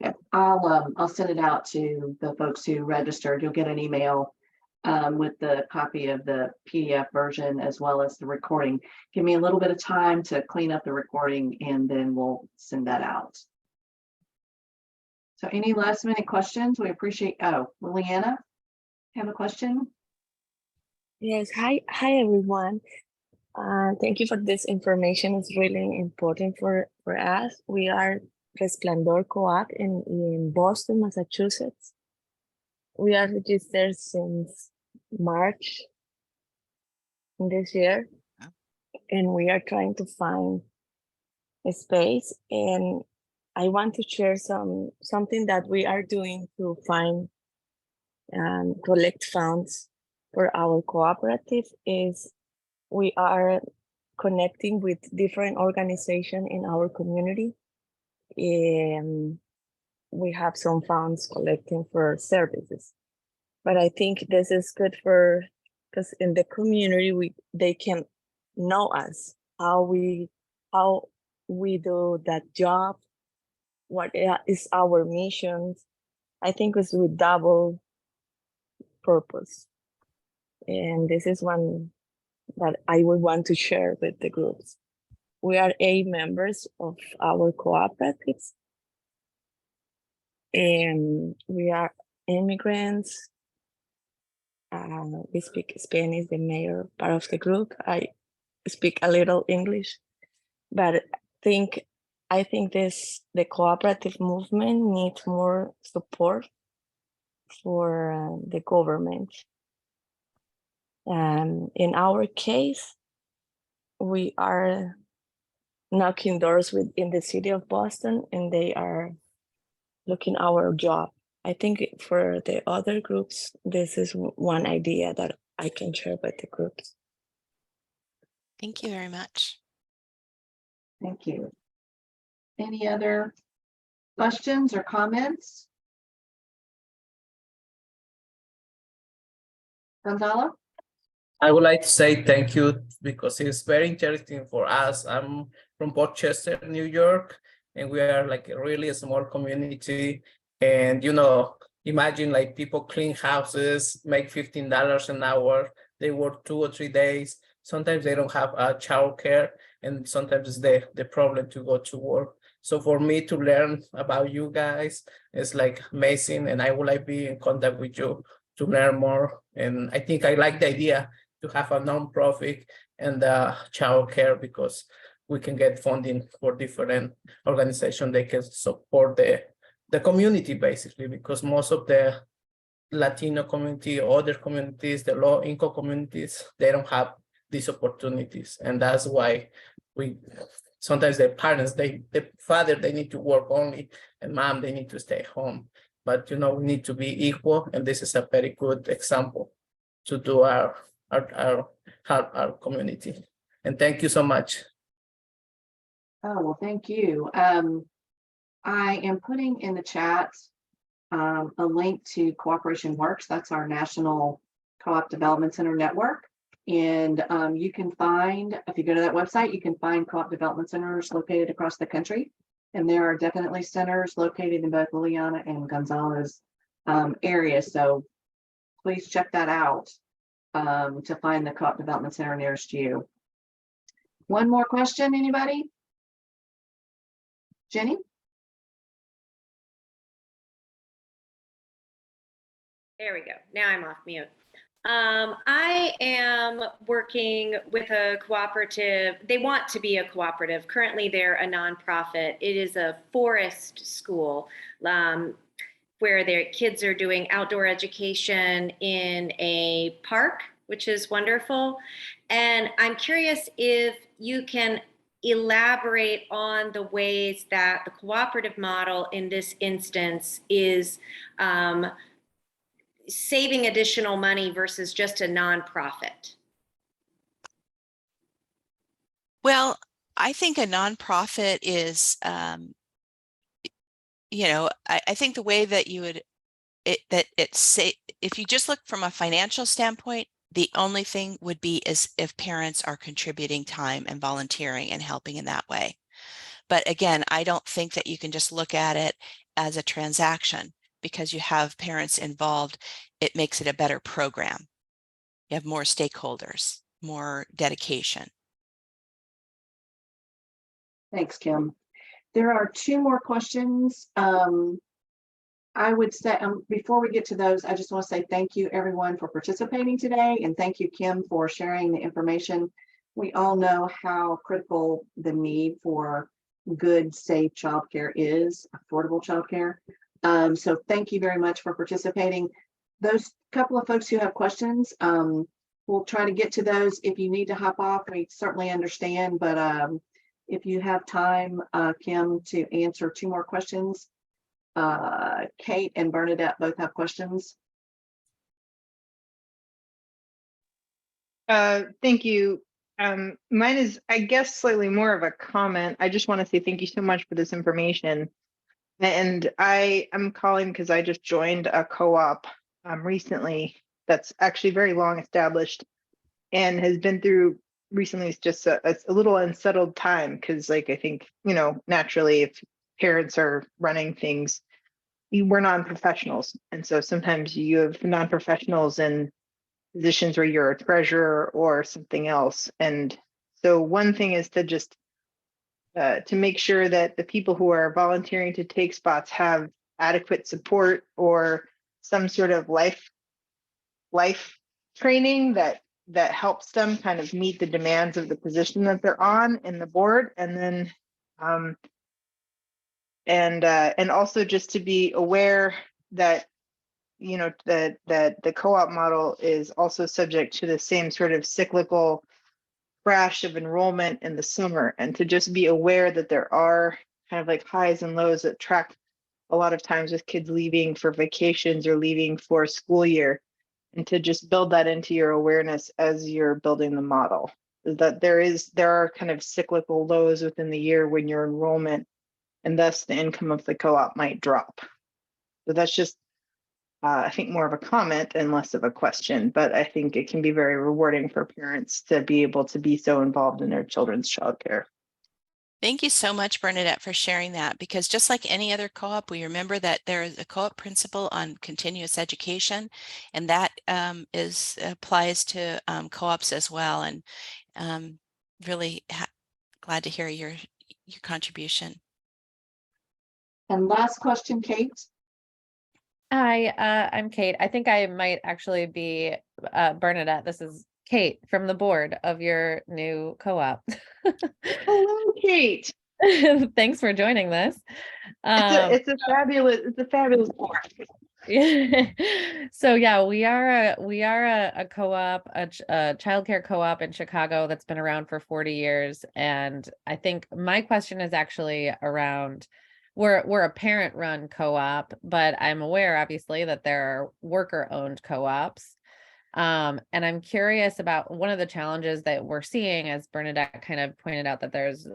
Yeah, I'll send it out to the folks who registered. You'll get an email with the copy of the PDF version as well as the recording. Give me a little bit of time to clean up the recording, and then we'll send that out. So any last minute questions? We appreciate. Oh, Liliana, have a question? Yes, hi everyone. Thank you for this information. It's really important for us. We are Resplendor Co-op in Boston, Massachusetts. We are registered since March this year, and we are trying to find a space. And I want to share something that we are doing to find and collect funds for our cooperative is we are connecting with different organizations in our community. And we have some funds collecting for services. But I think this is good because in the community, they can know us, how we do that job, what is our mission. I think it's with double purpose. And this is one that I would want to share with the groups. we are 8 members of our cooperatives. And we are immigrants. We speak Spanish, the major part of the group. I speak a little English, but I think the cooperative movement needs more support for the government. In our case, we are knocking doors in the city of Boston, and they are looking our job. I think for the other groups, this is one idea that I can share with the groups. Thank you very much. Thank you. Any other questions or comments? Gonzalo? I would like to say thank you because it's very interesting for us. I'm from Rochester, New York, and we are like a really small community. And, you know, imagine like people clean houses, make $15 an hour. They work 2 or 3 days. Sometimes they don't have childcare, and sometimes it's the problem to go to work. So for me to learn about you guys is like amazing, and I would like to be in contact with you to learn more. And I think I like the idea to have a nonprofit and childcare, because we can get funding for different organizations. They can support the community basically, because most of the Latino community, other communities, the low income communities, they don't have these opportunities. And that's why sometimes the parents, the father, they need to work only, and mom, they need to stay home. But, you know, we need to be equal. And this is a very good example to do our community. And thank you so much. Oh, well, thank you. I am putting in the chat a link to Cooperation Works. That's our national co-op development center network. And you can find, if you go to that website, you can find co-op development centers located across the country. And there are definitely centers located in both Liliana and Gonzalo's areas. So please check that out to find the co-op development center nearest you. One more question, anybody? Jenny? There we go. Now I'm off mute. I am working with a cooperative. They want to be a cooperative. Currently, they're a nonprofit. It is a forest school where their kids are doing outdoor education in a park, which is wonderful. And I'm curious if you can elaborate on the ways that the cooperative model in this instance is saving additional money versus just a nonprofit. Well, I think a nonprofit is, you know, I think the way that you would, if you just look from a financial standpoint, the only thing would be is if parents are contributing time and volunteering and helping in that way. But again, I don't think that you can just look at it as a transaction. Because you have parents involved, it makes it a better program. You have more stakeholders, more dedication. Thanks, Kim. There are 2 more questions. I would say, before we get to those, I just want to say thank you everyone for participating today, and thank you, Kim, for sharing the information. We all know how critical the need for good, safe childcare is, affordable childcare. So thank you very much for participating. Those couple of folks who have questions, we'll try to get to those. If you need to hop off, we certainly understand, but if you have time, Kim, to answer 2 more questions. Kate and Bernadette both have questions. Thank you. Mine is, I guess, slightly more of a comment. I just want to say thank you so much for this information. And I am calling because I just joined a co-op recently that's actually very long established and has been through recently. It's just a little unsettled time because, like, I think, you know, naturally, if parents are running things, we're non-professionals. And so sometimes you have non-professionals in positions where you're a treasurer or something else. And so one thing is to just to make sure that the people who are volunteering to take spots have adequate support or some sort of life training that helps them kind of meet the demands of the position that they're on in the board. And then and also just to be aware that that the co-op model is also subject to the same sort of cyclical crash of enrollment in the summer, and to just be aware that there are kind of like highs and lows that track a lot of times with kids leaving for vacations or leaving for school year, and to just build that into your awareness as you're building the model, is that there are kind of cyclical lows within the year when your enrollment and thus the income of the co-op might drop. So that's just I think more of a comment and less of a question, but I think it can be very rewarding for parents to be able to be so involved in their children's childcare. Thank you so much, Bernadette, for sharing that, because just like any other co-op, we remember that there is a co-op principle on continuous education, and that applies to co-ops as well. And really glad to hear your contribution. And last question, Kate. Hi, I'm Kate. I think I might actually be Bernadette. This is Kate from the board of your new co-op. Hello, Kate. Thanks for joining this. It's a fabulous board. So yeah, we are a co-op, a childcare co-op in Chicago that's been around for 40 years. And I think my question is actually around, we're a parent-run co-op, but I'm aware obviously that there are worker-owned co-ops. And I'm curious about one of the challenges that we're seeing, as Bernadette kind of pointed out, that there's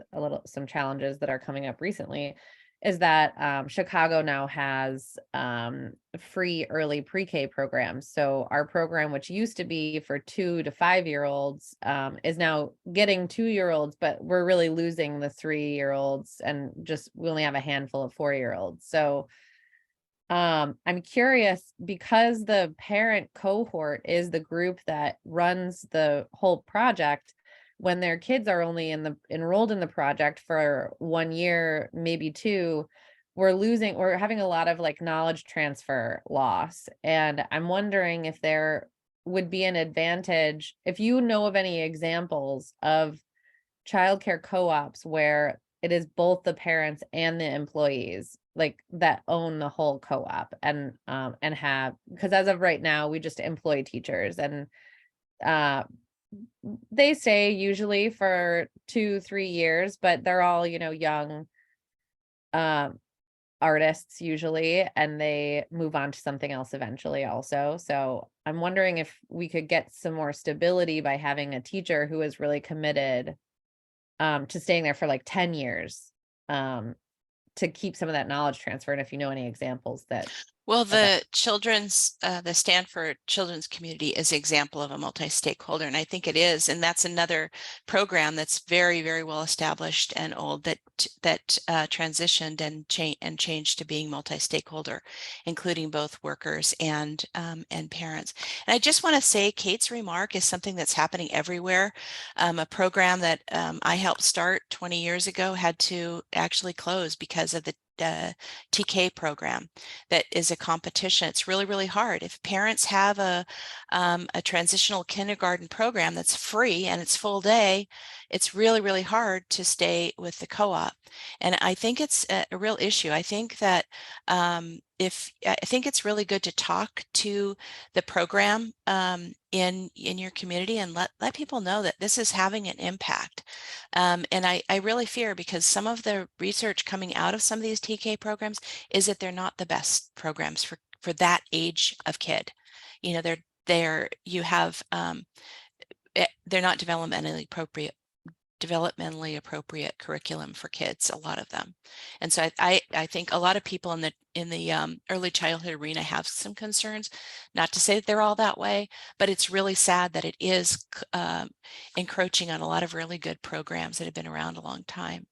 some challenges that are coming up recently, is that Chicago now has free early pre-K programs. So our program, which used to be for 2 to 5 year olds, is now getting 2-year-olds, but we're really losing the 3-year-olds, and we only have a handful of 4-year-olds. So I'm curious, because the parent cohort is the group that runs the whole project, when their kids are only enrolled in the project for 1 year, maybe 2, we're having a lot of like knowledge transfer loss. And I'm wondering if there would be an advantage, if you know of any examples of childcare co-ops where it is both the parents and the employees like that own the whole co-op, and have, because as of right now we just employ teachers, and they stay usually for 2-3 years, but they're all, young artists usually, and they move on to something else eventually also. So I'm wondering if we could get some more stability by having a teacher who is really committed to staying there for like 10 years to keep some of that knowledge transfer. And if you know any examples that. Well, the Stanford Children's Community is an example of a multi-stakeholder, and I think it is, and that's another program that's very, very well established and old that transitioned and changed to being multi-stakeholder, including both workers and parents. And I just want to say, Kate's remark is something that's happening everywhere. A program that I helped start 20 years ago had to actually close because of the TK program that is a competition. It's really, really hard. If parents have a transitional kindergarten program that's free and it's full day, it's really, really hard to stay with the co-op. And I think it's a real issue. I think that I think it's really good to talk to the program in your community and let people know that this is having an impact. And I really fear, because some of the research coming out of some of these TK programs is that they're not the best programs for that age of kid. They're not developmentally appropriate curriculum for kids, a lot of them. And so I think a lot of people in the early childhood arena have some concerns, not to say that they're all that way, but it's really sad that it is encroaching on a lot of really good programs that have been around a long time.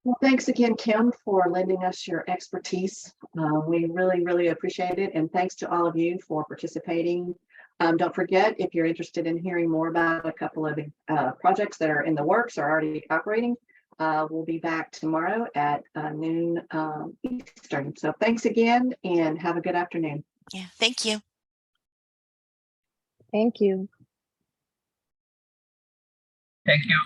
Well, thanks again, Kim, for lending us your expertise. We really, really appreciate it. And thanks to all of you for participating Don't forget, if you're interested in hearing more about a couple of projects that are in the works or already operating, we'll be back tomorrow at noon Eastern. So thanks again and have a good afternoon. Yeah, thank you. Thank you. Thank you.